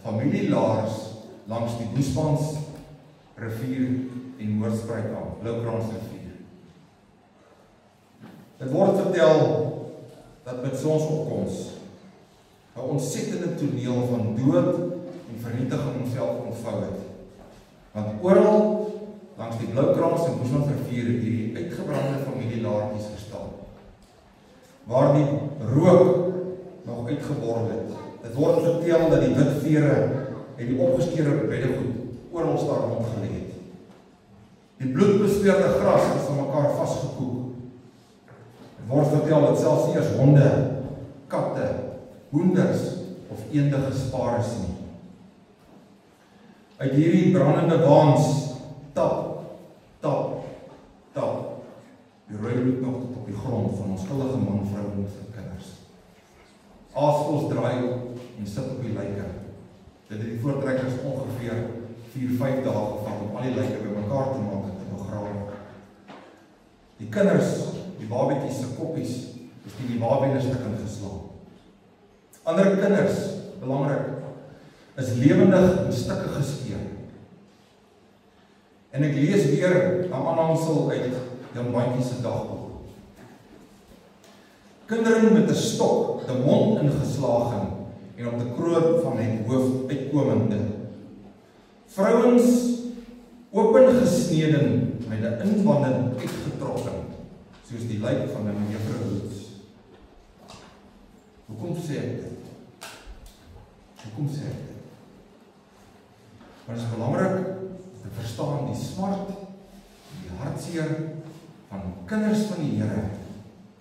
familielaars langs die Boespans rivier en Moordspruit aan, Bloukrans rivier. Het word vertel dat met sonsopkoms 'n ontsettende toneel van dood en vernietiging homself ontvou het. Want oral langs die Bloukrans en Boespans rivier het hierdie uitgebrande familielaartjies gestaan, waar die rook nog uitgeborrel het. Het word vertel dat die wit vere en die opgeskeurde beddegoed oral daar rondgelê het. Die bloedbesmeurde gras is aan mekaar vasgekoek. Het word vertel dat selfs nie eers honde, katte, hoenders of eende gespaar is nie. Uit hierdie brandende waans tap, die rooi bloed nog tot op die grond van onskuldige man, vrou en sy kinders. Aasvoels draai en sit op die lyke. Dit het die voortrekkers ongeveer 4-5 dae gevat om al die lyke by mekaar te maak en te begrawe. Die kinders, die babietjies se koppies, is die babie stukkend geslaan. Ander kinders, belangrik, is lewendig in stukke geskeur. En ek lees weer 'n aanhangsel uit Jan Bantjie se dagboek. Kinderen met 'n stok, die mond ingeslagen en op die kroon van het hoof uitkomende. Vrouens opengesneden met 'n inwande uitgetrokken, soos die lijk van 'n juffrou Woods. Hoekom sê ek dit? Maar dit is belangrik te verstaan die smart, die hartseer van kinders van die Here,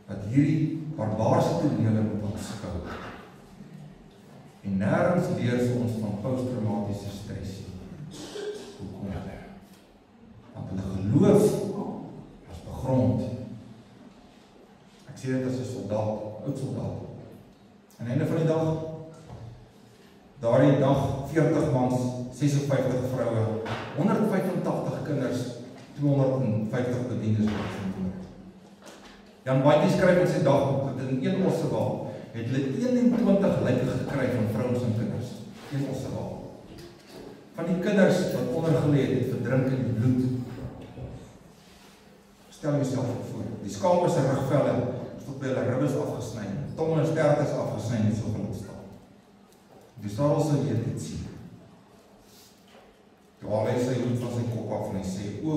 wat hierdie barbaarse tonele moet aanskou. En nêrens leer sy ons van posttraumatiese stres. Hoekom? Want hulle geloof was begrond. Ek sê dit as 'n soldaat, oud soldaat. Aan die einde van die dag, daardie dag 40 mans, 56 vroue, 185 kinders, 250 bedienis word vermoor. Jan Bantjie skryf in sy dagboek dat in een Ossewaal het hulle 21 lyke gekry van vrouens en kinders. Een Ossewaal. Van die kinders wat ondergelê het verdrink in die bloed. Stel jouself voor, die skape se rugvelle is tot by hulle ribbes afgesny, tong en stert is afgesny en so gaan staan. Die sarel sal jy dit sien. Toe haal hy sy hoed van sy kop af en hy sê, o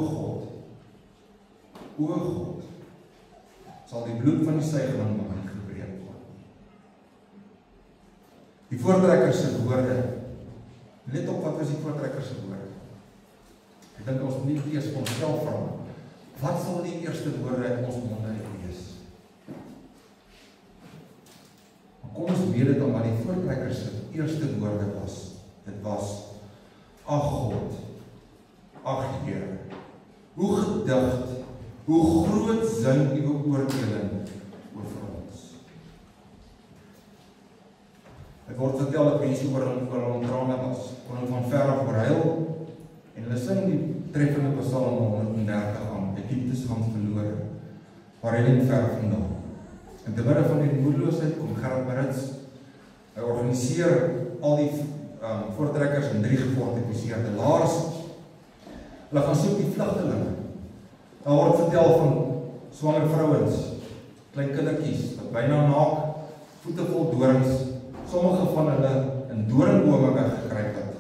God, sal die bloed van die suigeling by my gebreek word. Die voortrekkers se woorde, let op wat was die voortrekkers se woorde. Ek dink ons moet nie eers onsself vra, Wat sal die eerste woorde uit ons monde wees? Maar kom ons weet dit dan wat die voortrekkers se eerste woorde was. Dit was: Ag God, ag Here, hoe gedigd, hoe groot sin uw oordeeling oor ons. Het word vertel dat mense oor hom trane was, kon hom van ver af oorhuil, en hulle sing die treffende Psalm 130 aan, die dieptes gaan verloor, maar redding ver vandaan. In te midde van die moedeloosheid kom Gerard Maritz, hy organiseer al die voortrekkers in 3 gefortifiseerde laars. Hulle gaan soek die vlugtelinge. Daar word vertel van swanger vrouens, klein kindertjies, wat byna naak, voete vol dorings, sommige van hulle in doringbome gekruip het,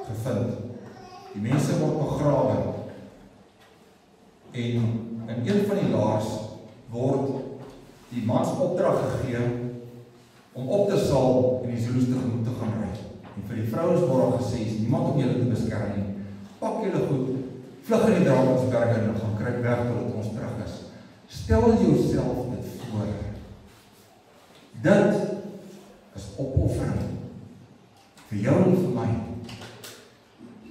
gevind. Die mense word begrawe. En in een van die laars word die mans opdrag gegee om op te saal en die Zulus tegemoet te gaan ry. En vir die vrouens word gesê, is niemand om julle te beskerm nie. Pak julle goed, vlug in die Drakensberge en gaan kruip weg totdat ons terug is. Stel jouself dit voor. Dit is opoffering vir jou en vir my.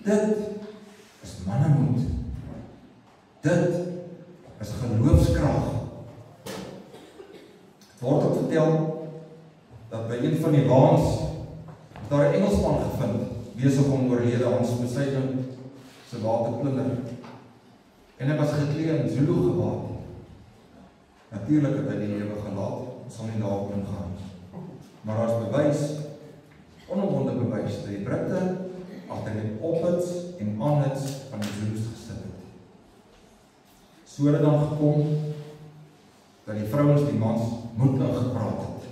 Dit is mannemoed. Dit is geloofskrag. Word ook vertel dat by een van die waans daar 'n Engelsman gevind, besig om oorlede Hans Poseidon se wa te plunder. En hy was geklee in Zulu gewaad. Natuurlik het hy die lewe gelaat, ons sal nie daarop ingaan. Maar daar is bewys, onomwonde bewys, dat die Britte agter die ophits en aanhits van die Zulus gesit het. So het dan gekom dat die vrouens die mans moed ingepraat het.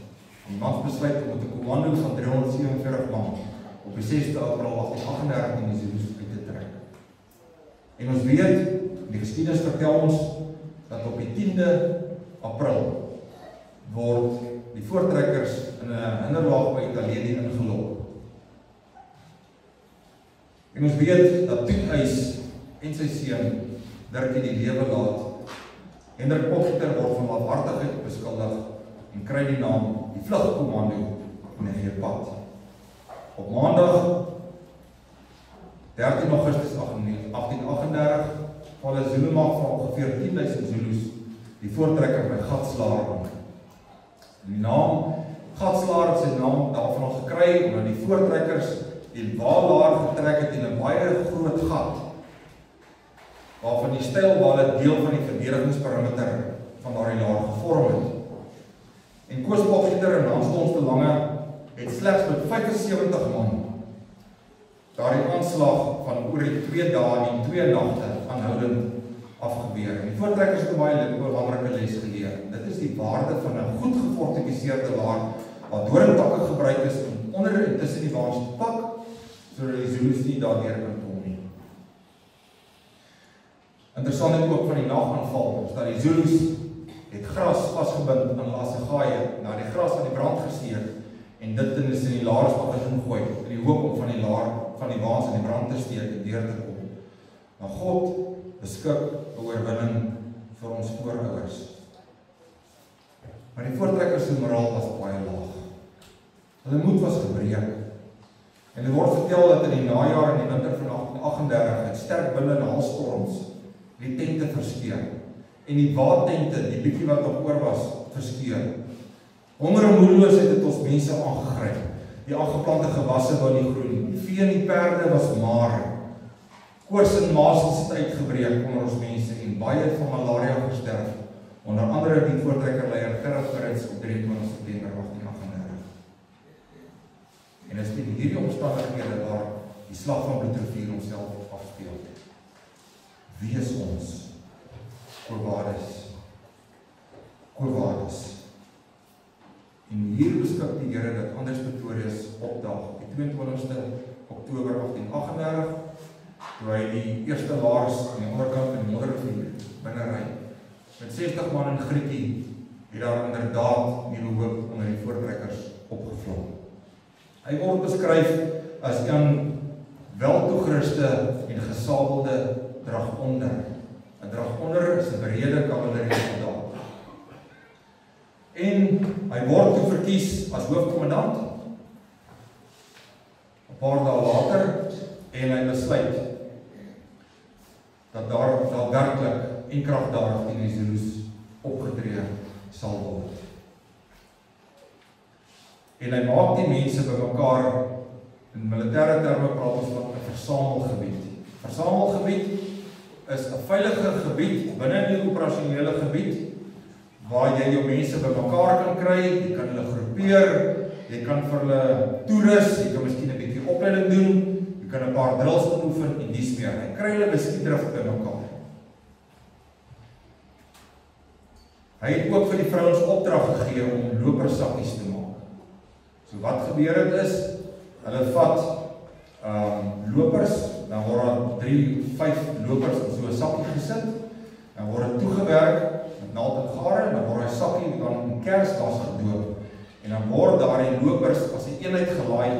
Die mans besluit om met 'n kommando van 347 man op die 6de April 1838 in die Zulus uit te trek. En ons weet, die geskiedenis vertel ons, dat op die 10de April word die voortrekkers in 'n hinderlaag by Italië ingelok. En ons weet dat Toetuis en sy seun Dirkie die lewe laat. Hendrik Potgieter word van lafhartigheid beskuldig en kry die naam die vlugkommando in 'n geepad. Op maandag 13 Augustus 1838 val 'n Zulu mag van ongeveer 10.000 Zulus die voortrekker by Gatslaar aan. Die naam Gatslaar het sy naam daarvan gekry omdat die voortrekkers die waalaar getrek het in 'n baie groot gat, waarvan die stylwale deel van die verdedigingsperimeter van daardie laar gevorm het. En Koos Potgieter en Hans Tons de Lange het slegs met 75 man daardie aanslag van oor die 2 dae en 2 nagte aanhoudend afgeweer. En die voortrekkers het 'n baie belangrike les geleer. Dit is die waarde van 'n goed gefortifiseerde laar waar doringtakke gebruik is om onder en tussen die waans te pak, sodat die Zulus nie daardeur kan kom nie. Interessant is ook van die nagaanval, dat die Zulus het gras vasgebind aan lassegaaie, na die gras aan die brand gesteek en dit in die laars begin gooi, in die hoop om van die laar van die waans in die brand te steek en deur te kom. Maar God beskik 'n oorwinning vir ons voorouers. Maar die voortrekkers se moraal was baie laag. Hulle moed was gebreek. En er word vertel dat in die najaar en die winter van 1838 het sterk binne en haalstorms die tente verskeur. En die waadtente, die bietjie wat nog oor was, verskeur. Honger en moedeloosheid het ons mense aangegryp. Die aangeplante gewasse wou nie groei. Die vee en die perde was maar. Koors en masels het uitgebreek onder ons mense en baie het van malaria gesterf. Onder andere die voortrekkerleier Gerard Maritz op 23 September 1838. En dit is in hierdie omstandighede waar die slag van Bloedrivier homself afspeel. Wees ons Corvalis. En hier beskik die Here dat Anders Pretorius opdaag die 22ste Oktober 1838, toe hy die eerste laars aan die onderkant van die Modderrivier binne ry. Met 60 man in Griekie het daar inderdaad nuwe hoop onder die voortrekkers opgevlam. Hy word beskryf as 'n weltoegeruste en gesabelde dragonder. 'n dragonder is voortrekkers, die berede kavalerie soldaat. En hy word toe verkies as hoofkommandant. 'n Paar dae later, en hy besluit dat daar werklik en kragtadig teen die Zulus opgetree sal word. En hy maak die mense bymekaar. In militêre terme praat ons van 'n versamelgebied. Versamelgebied is 'n veilige gebied binne die operasionele gebied waar jy jou mense bymekaar kan kry, jy kan hulle groepeer, jy kan vir hulle toerus, jy kan miskien 'n bietjie opleiding doen, jy kan 'n paar drills oefen en dies meer. Hy kry hulle beskietrig bymekaar. Hy het ook vir die vrouens opdrag gegee om lopersakkies te maak. So wat gebeur het is, hulle vat lopers, dan word daar 3-5 lopers in so 'n sakkie gesit, dan word dit toegewerk met naald en gare, en dan word hy sakkie dan in kersgas gedoop, en dan word daar die lopers as 'n eenheid gelaai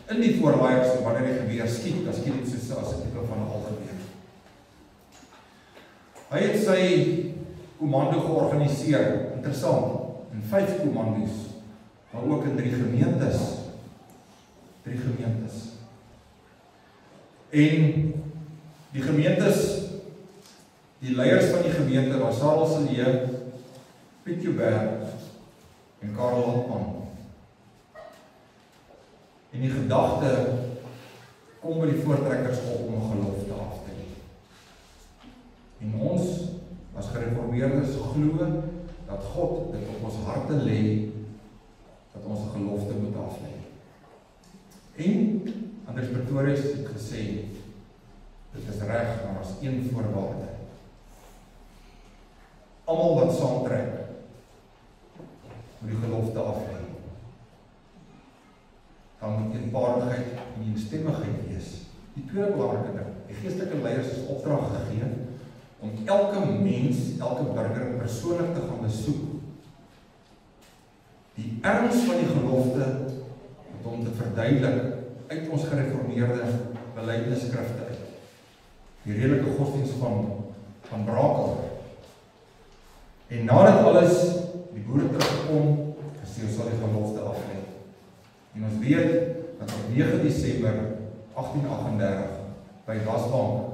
in die voorlaaier, so wanneer die geweer skiet, dan skiet dit soos as 'n tipe van 'n algeweer. Hy het sy komando georganiseer, interessant, in 5 komandos, maar ook in 3 gemeentes. 3 gemeentes. En die gemeentes, die leiers van die gemeente was Sarel Silje, Piet Joubert en Karel Hopman. En die gedagte kom by die voortrekkers op om 'n gelofte af te lê. En ons as gereformeerdes glo dat God dit op ons harte lê dat ons 'n gelofte moet aflê. En Andries Pretorius het gesê, dit is reg, maar as een voorwaarde. Almal wat saamtrek, moet die gelofte aflê. Dan moet eenpaardigheid en eenstemmigheid wees. Die tweede belangrike ding, die geestelike leiers is opdrag gegee om elke mens, elke burger persoonlik te gaan besoek. Die erns van die gelofte om te verduidelik uit ons gereformeerde belydenisskrifte uit. Die redelike godsdienst van Brakel. En nadat alles die boere terugkom, gesê sal die gelofte aflê. En ons weet dat op 9 Desember 1838 by Wasbank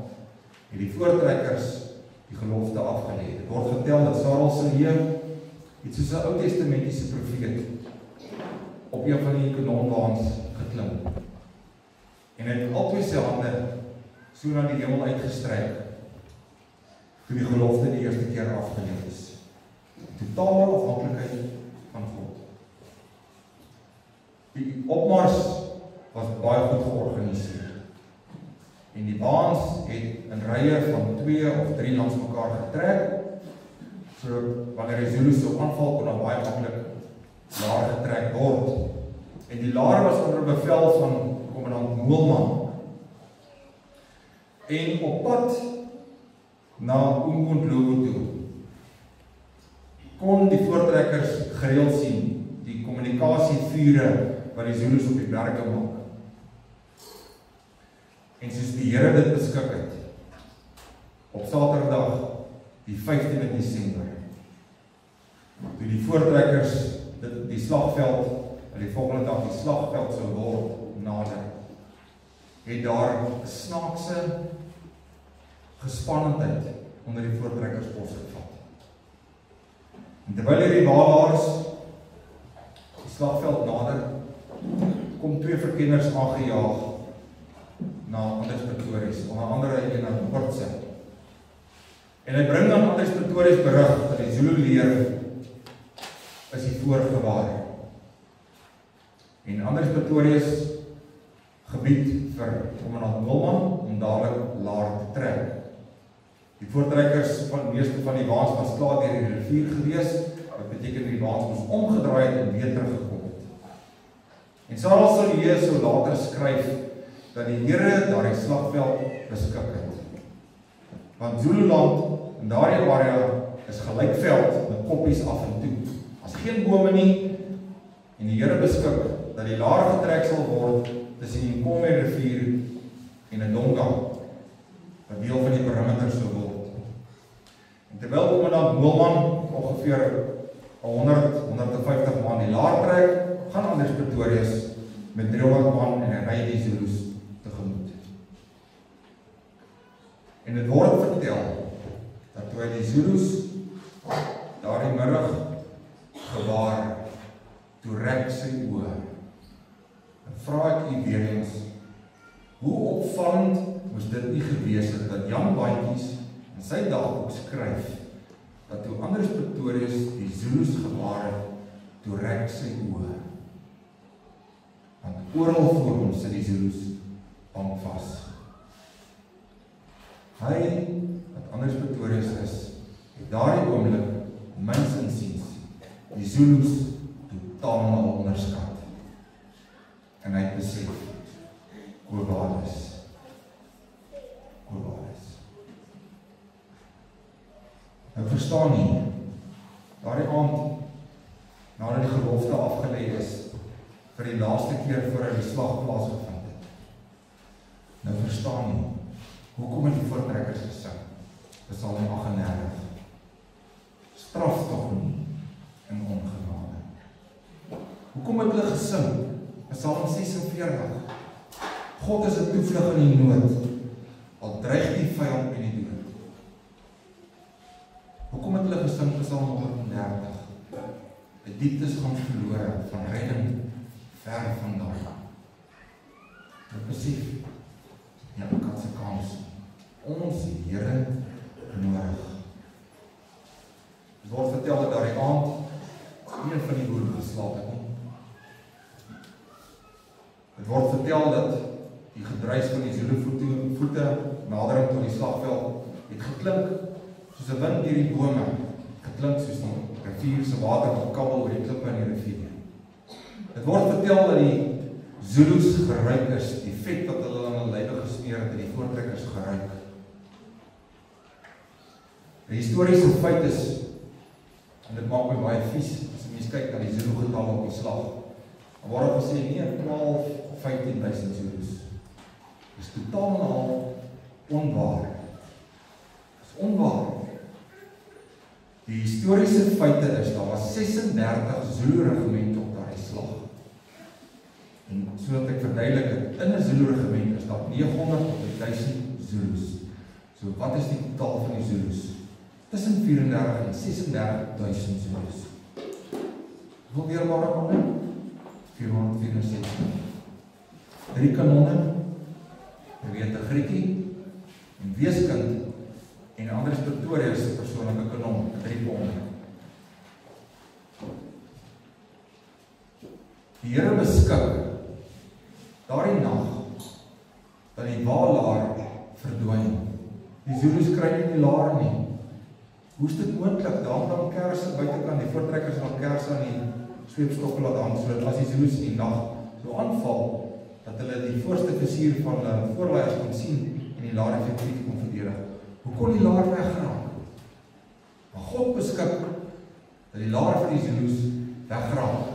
het die voortrekkers die gelofte afgelê. Dit word vertel dat Sarel Silje het soos 'n Ou Testamentiese profeet op een van die kanonwaans geklim. En hy het albei sy hande so na die hemel uitgestryk toe die gelofte die eerste keer afgelê is. Totale afhanklikheid van God. Die opmars was baie goed georganiseer. En die waans het in rye van 2 of 3 langs mekaar getrek, so wanneer die Zulus op aanval kon dan baie maklik laar getrek word. En die laar was onder bevel van kommandant Moelman. En op pad na Umkhonto toe kon die voortrekkers gereeld sien die kommunikasievure wat die Zulus op die berge maak. En soos die Here dit beskik het, op Saterdag die 15de Desember, toe die voortrekkers die slagveld, en die volgende dag die slagveld sou word nader, het daar 'n snaakse gespannendheid onder die voortrekkers posgevat. En terwyl hierdie waalaars die slagveld nader, kom 2 verkenners aangejaag na Andries Pretorius, onder andere een na Noordse. En hy bring aan Andries Pretorius berig dat die Zulu leer is die voorgewaar. En Andries Pretorius gebied vir kommandant Moelman om dadelik laar te trek. Die voortrekkers van meeste van die waans was klaar deur die rivier gewees, wat beteken die waans moes omgedraai het en weer teruggekom het. En Sarel Silje sou later skryf dat die Here daardie slagveld beskik het. Want Zululand in daardie area is gelykweld met koppies af en toe. As geen bome nie, en die Here beskik dat die laar getrek sal word tussen die Nkomo rivier en 'n Donga, wat deel van die perimeter sou word. En terwyl Veldkommandant Moelman ongeveer 100-150 man die laar trek, gaan Anders Pretorius met 300 man en hy ry die Zulus tegemoet. En dit word vertel dat toe hy die Zulus daardie middag gewaar, toe rek sy oë. En vra ek u weer eens, hoe opvallend moes dit nie gewees het dat Jan Baantjies in sy dagboek skryf dat toe Anders Pretorius die Zulus gewaar het, toe rek sy oë. Want oral voor hom sit die Zulus bankvas. Hy, wat Anders Pretorius is, het daardie oomblik myns insiens die Zulus totaal onderskat. En hy het besef, Corvallis. Nou verstaan nie, daardie aand, nadat die gelofte afgelê is, vir die laaste keer voor hy die slag plaasgevind het. Nou verstaan nie, hoekom het die voortrekkers gesing? Psalm 38. Straf tog nie in ongenade. Hoekom het hulle gesing? Psalm 46. God is 'n toevlug in die nood, al dreig die vyand met die dood. Hoekom het hulle gesing Psalm 130? Die dieptes van verlore, van redding, ver vandaan. Ek besef, ja, ek had se kans, ons Here nodig. Het word vertel dat daardie aand, een van die boere geslaap het nie. Het word vertel dat die gedruis van die Zulu voete naderend tot die slagveld het geklink soos 'n wind deur die bome, geklink soos 'n rivier se water wat kabbel oor die klippe in die rivier. Het word vertel dat die Zulus geruik is, die vet wat hulle aan hulle lywe gesmeer het, en die voortrekkers geruik. 'n Historiese feit is, en dit maak my baie vies, as jy mens kyk na die Zulu getalle op die slag, dan word daar gesê nie 12 of 15.000 Zulus. Dit is totaal en al onwaar. Dit is onwaar. Die historiese feite is, daar was 36 Zulu regimente op daardie slag. En sodat ek verduidelik het, in 'n Zulu regiment is daar 900 tot 1000 Zulus. So wat is die totaal van die Zulus? Tussen 34 en 36.000 Zulus. Hoeveel weerbare kanonne? 464. 3 kanonne, jy weet, 'n Griekie, en Weeskind, en Anders Pretorius se persoonlike kanon, 'n 3 pond. Die Here beskik daardie nag dat die waalaar verdwyn. Die Zulus kry nie die laar nie. Hoe is dit moontlik? Daar dan kersse buitekant, die voortrekkers van kersse aan die sweepstokke laat hang, sodat as die Zulus in die nag so aanval, dat hulle die voorste visier van hulle voorleiers kon sien en die laar effektief kon verdedig. Hoe kon die laar wegraak? Maar God beskik dat die laar van die Zulus wegraak.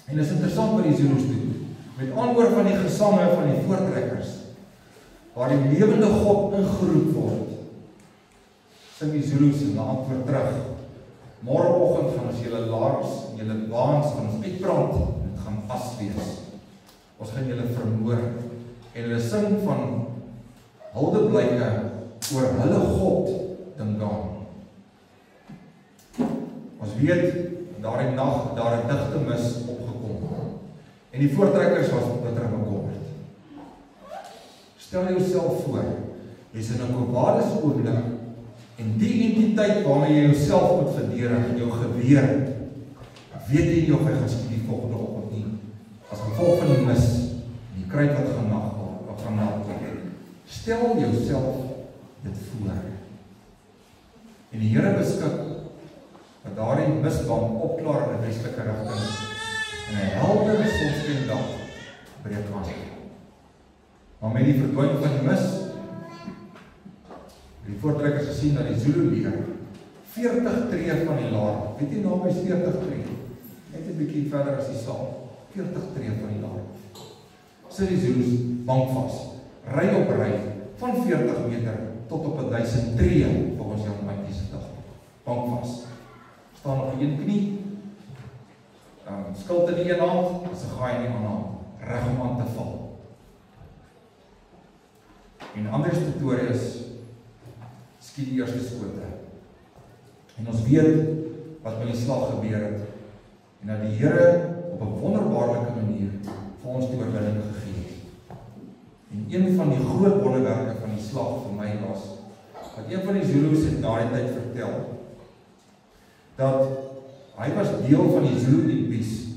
En dit is interessant wat die Zulus doen. Met aanhoor van die gesange van die voortrekkers, waar die lewende God ingeroep word, sing die Zulus en antwoord terug. Môreoggend gaan ons julle laars en julle waans gaan ons uitbrand, dit gaan as wees. Ons gaan julle vermoor. En hulle sing van huldeblyke oor hulle God Dingaan. Ons weet, daardie nag, daar 'n digte mis opgekom. En die voortrekkers was bitter bekommerd. Stel jouself voor, jy's in 'n Corvallis oomblik, en die entiteit waarmee jy jouself moet verdedig, jou geweer, weet jy nie of hy gaan skiet die volgende oggend nie, as gevolg van die mis, en die kruit wat gaan nag word. Stel jouself dit voor. En die Here beskik dat daardie misbank opklaar in die westelike rigting, en 'n helder sonskyndag breek aan. Maar met die verdwyn van die mis, die voortrekkers gesien dat die Zulu leer 40 tree van die laar. Weet jy nou is 40 tree? Net 'n bietjie verder as die saal. 40 tree van die laar. Sit die Zulus bankvas, ry op ry van 40 meter tot op 1000 tree volgens Jan jantjies vandag. Bankvas. Staan op die een knie, skild in die een hand, as 'n gaai in die ander hand, reg om aan te val. En Andries Pretorius skiet die eerste skote. En ons weet wat met die slag gebeur het, en dat die Here op 'n wonderbaarlike manier vir ons die oorwinning gegee het. En een van die groot wonderwerke van die slag vir my was, wat een van die Zulus het na die tyd vertel, dat hy was deel van die Zulu-impies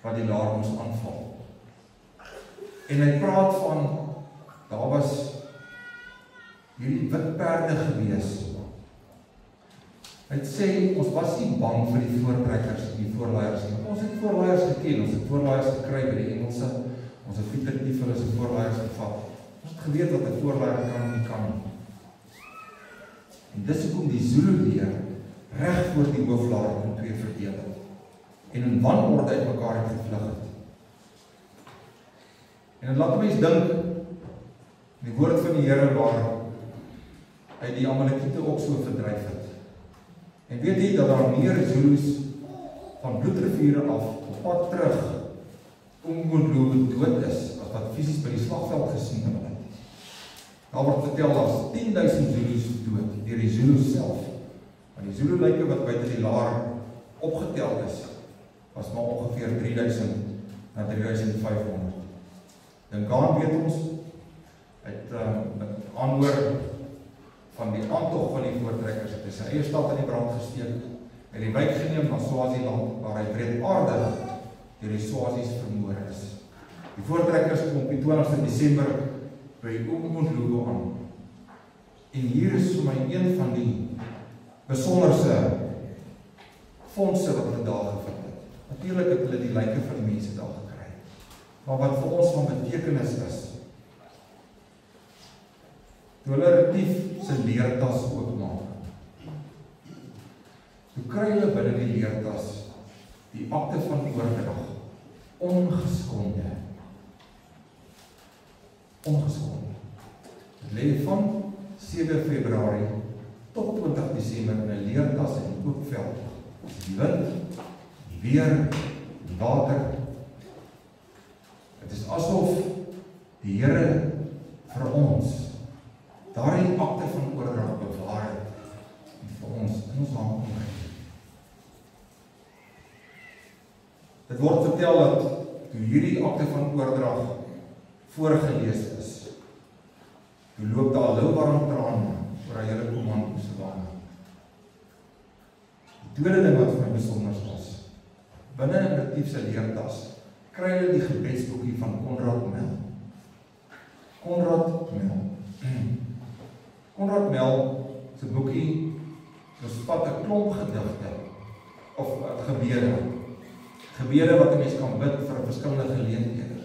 wat die Laar moes aanval. En hy praat van, daar was hierdie wit perde gewees. Hy sê, ons was nie bang vir die voortrekkers en die voorleiers nie. Ons het voorleiers geken, ons het voorleiers gekry by die Engelse, ons het Pieter Tiefel as 'n voorleiers gevat. Ons het geweet wat 'n voorleier kan en nie kan nie. En dis hoekom die Zulu leer reg voor die hooflaar in twee verdeel het. En in wanorde uit mekaar het gevlug het. En dit laat mense dink, die woord van die Here waar hy die Amalekiete ook so verdryf het. En weet jy dat daar meer Zulus van Bloedriviere af op pad terug onmoedloop dood is, as wat fisies by die slagveld gesien het. Daar word vertel dat 10.000 Zulus dood, deur die Zulus self. Maar die Zulu lyke wat buite die Laar opgetel is, was maar ongeveer 3.000 na 3.500. Dan gaan weet ons, uit aanhoor van die aantog van die voortrekkers, het is sy eie stad in die brand gesteek, en die wijk geneem na Swaziland, waar hy wreedaardig deur die Swazis vermoor is. Die voortrekkers kom op die 20 Desember by Umundlugo aan. En hier is vir my een van die besonderse fondse wat hulle daar gevind het. Natuurlijk het hulle die lyke van die mense daar gekry. Maar wat vir ons van betekenis is, toe hulle Retief sy leertas oopmaak, toe kry hulle binne die leertas die akte van oordrag, ongeskonde. Ongeskonde. Dit lê van 7 Februarie tot 20 Desember in 'n leertas in die oop veld. Die wind, die weer, die water. Het is asof die Here vir ons daardie akte van oordrag bewaar het en vir ons in ons hand omgegee. Dit word vertel dat toe hierdie akte van oordrag voorgelees is, toe loop daar louwarm trane oor hy hele komando se wange. Die tweede ding wat vir my besonder was, binne in Retief se leertas, kry hulle die gebedsboekie van Konrad Mell. Konrad Mell. Konrad Mell se boekie bespat 'n klomp gedigte of gebede. Gebede wat 'n mens kan bid vir verskillende geleenthede.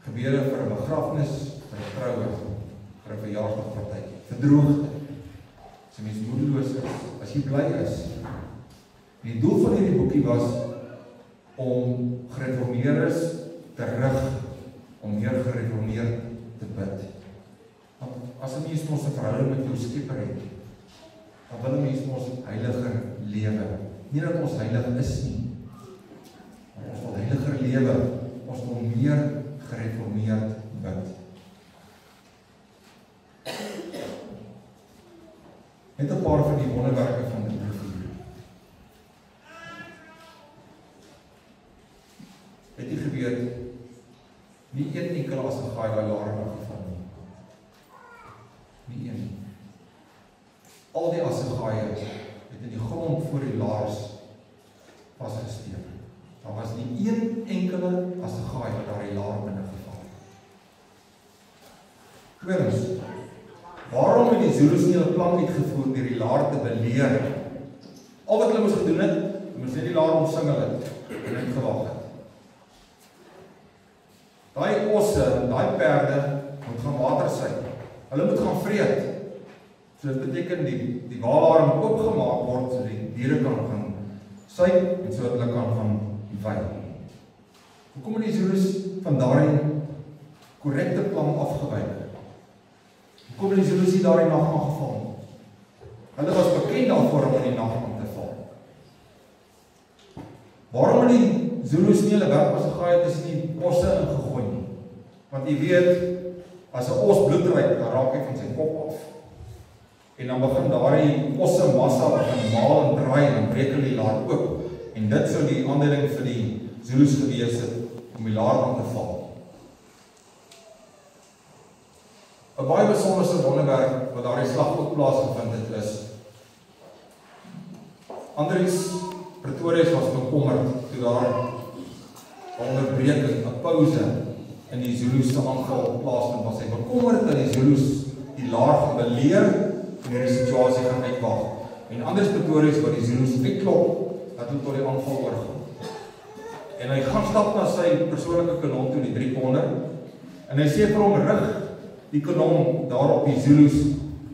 Gebede vir 'n begrafnis, vir 'n troue, vir 'n verjaarsdagpartytjie, vir droogte. As 'n mens moedeloos is, as jy bly is. Die doel van hierdie boekie was om gereformeerdes terug, om meer gereformeerd te bid. Want as 'n mens mos 'n verhouding met jou Skepper het, dan wil 'n mens mos heiliger lewe. Nie dat ons heilig is nie, maar ons wil heiliger lewe, ons wil meer gereformeerd bid. Net 'n paar van die wonderwerke van die Bybel. Het jy geweet, nie een enkele as 'n gaai daai Laar geval nie. Nie een. Al die assegaaie het in die grond voor die Laars vasgesteek. Daar was nie een enkele assegaai wat daar die Laar binne geval het. Tweedens, waarom het die Zulus nie hulle plan uitgevoer deur die Laar te beleer? Al wat hulle moes gedoen het, moes net die Laar omsingel het en uitgewag het. Daai osse, daai perde moet gaan water suip. Hulle moet gaan vreet. So dit beteken die waalaar moet oopgemaak word so die diere kan gaan suip en so dat hulle kan gaan wei. Hoekom het die Zulus van daardie korrekte plan afgewyk? Hoekom het die Zulus nie daardie nag aangeval? Hulle was bekend daarvoor om in die nag aan te val. Waarom het die Zulus nie hulle werkmaatskappye tussen die osse ingegooi nie? Want jy weet, as 'n os bloedryk, dan raak hy van sy kop af. En dan begin daardie osse massa begin maal en draai en dan breek hulle die laar oop. En dit sou die aanduiding vir die Zulus gewees het om die laar aan te val. 'n Baie besonderse wonderwerk wat daardie slag ook plaasgevind het is Andries Pretorius was bekommerd toe daar 'n onderbreking, 'n pouse in die Zulus se aanval plaasvind, was hy bekommerd dat die Zulus die laar gaan beleer en hierdie situasie gaan uitwaag. En Andries Pretorius wat die Zulus uitklop dat hulle tot die aanval oorgaan. En hy gaan stap na sy persoonlike kanon toe, die 3 ponder, en hy sê vir hom, rig die kanon daar op die Zulus,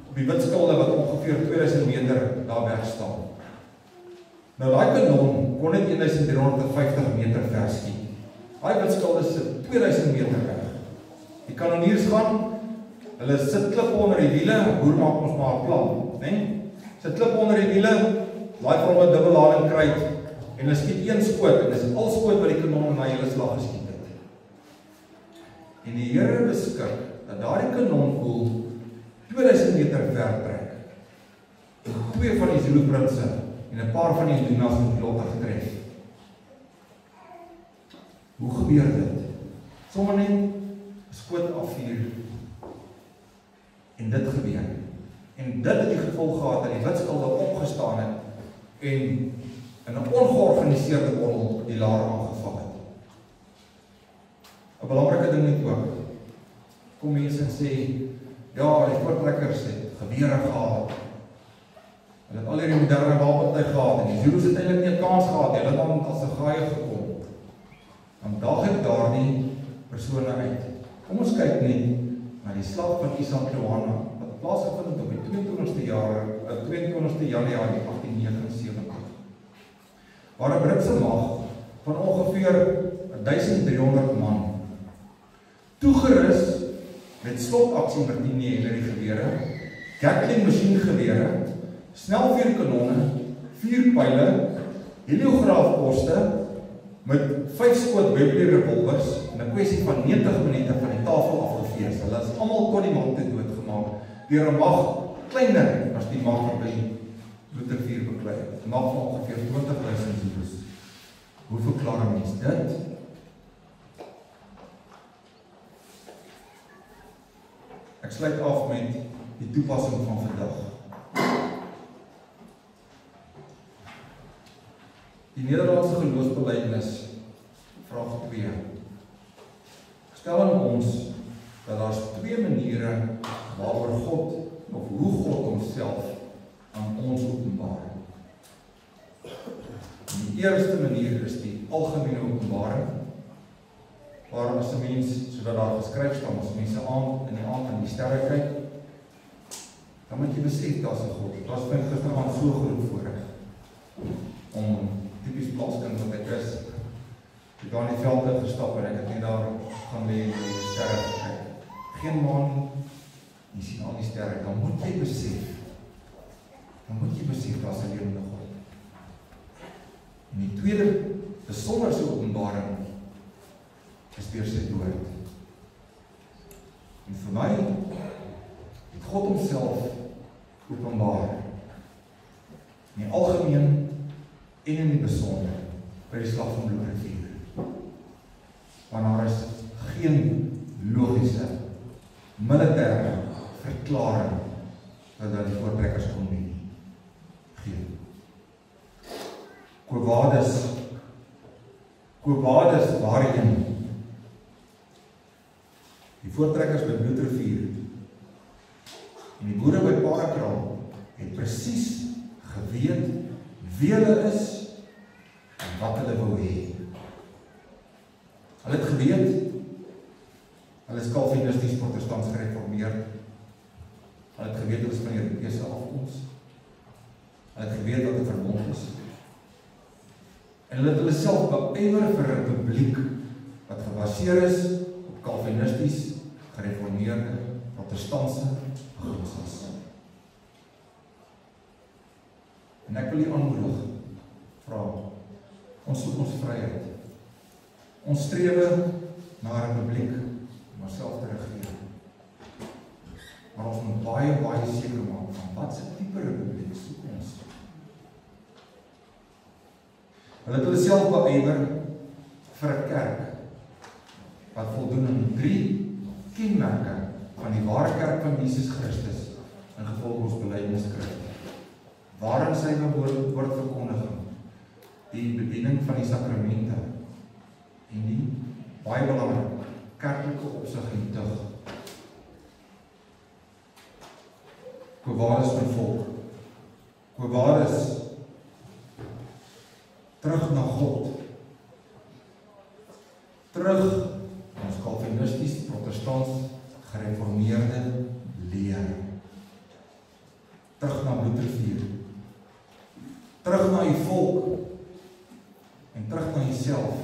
op die witskilde wat ongeveer 2000 meter daar weg staan. Nou daai kanon kon net 1350 meter ver skiet. Daai witskilde sit 2000 meter weg. Die kanoniers gaan, hulle sit klip onder die wiele, boer maak ons maar 'n plan, né? Sit klip onder die wiele, laai vir hom 'n dubbellading kruit en hulle skiet een skoot en dis al skoot wat die kanon na hele slag geskiet het. En die Here beskik dat daardie kanonkoel 2000 meter ver trek. En 2 van die Zulu prinse en 'n paar van die Lunas het lotte getref. Hoe gebeur dit? Sommige net 'n skoot afvuur en dit gebeur. En dit het die gevolg gehad dat die witskilde opgestaan het en in 'n ongeorganiseerde bondel die laar aangeval het. 'n Belangrike ding net ook. Kom mense en sê, ja, die voortrekkers het gewere gehad. Hulle het al hierdie moderne wapentuig gehad en die Zulus het eintlik nie 'n kans gehad nie. Hulle het dan as 'n gaai gekom. Dan daag ek daardie persone uit. Kom ons kyk net na die slag van Isandlwana wat plaasgevind het op die 22ste Januarie 1879. Waar 'n Britse mag van ongeveer 1300 man toegerus met slotaksie Martini Henry gewere, Gatling masjiengewere, snelvuurkanonne, 4 pyle, heliograafposte met 5 skoot Webley revolvers in 'n kwessie van 90 minute van die tafel afgefees. Hulle is almal tot die man te doodgemaak deur 'n mag kleiner as die mag wat by Bloedrivier beklei het. 'n Mag van ongeveer 20.000 Zulus. Hoe verklaar 'n mens dit? Ek sluit af met die toepassing van vandag. Die Nederlandse geloofsbelijdenis, vraag 2. Stel aan ons dat daar 2 maniere waaroor God, of hoe God homself aan ons openbaar. Die eerste manier is die algemene openbaring, waar as 'n mens, sodat daar geskryf staan, as mense in die aand aan die sterre kyk, dan moet jy besef, daar's 'n God. Dit was vir gisteraan so groot voorreg om typies plaaskind wat ek is, ek daar in die veld gestap en ek het net daar gaan lê en die sterre gekyk. Geen maan nie, jy sien al die sterre, dan moet jy besef, daar's 'n lewende God. En die tweede besonderse openbaring is deur sy woord. En vir my het God homself openbaar in die algemeen en in die besonder by die slag van Bloedrivier. Want daar is geen logiese militêre verklaring dat die voortrekkers kon nie. Geen. Quo vadis waarheen die voortrekkers by Bloedrivier en die boere by Parakraal het presies geweet wie hulle is en wat hulle wou hê. Hulle het geweet, hulle is Calvinisties protestants gereformeerd. Hulle het geweet hulle is van die Europese afkoms. Hulle het geweet wat 'n verbond is. En hulle het hulle self beywer vir 'n republiek wat gebaseer is op Calvinisties, gereformeerde, protestantse beginsels. En ek wil u aanmoedig, vra, ons soek ons vryheid. Ons strewe na 'n republiek om onsself te regeer. Maar ons moet baie seker maak van wat se tipe republiek soek ons. Hulle het hulle self beywer vir 'n kerk wat voldoen aan 3 kenmerke van die ware kerk van Jesus Christus in gevolg ons belydenisskrif. Waarin sy woordverkondiging, die bediening van die sakramente en die baie belangrik kerklike opsig en tug. Quo vadis van volk. Quo vadis terug na God. Terug ons Calvinisties, Protestants, gereformeerde leer. Terug na Bloedrivier. Terug na die volk en terug na jouself.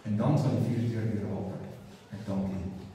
En dan sal die 4 deur die raak. Ek dank u.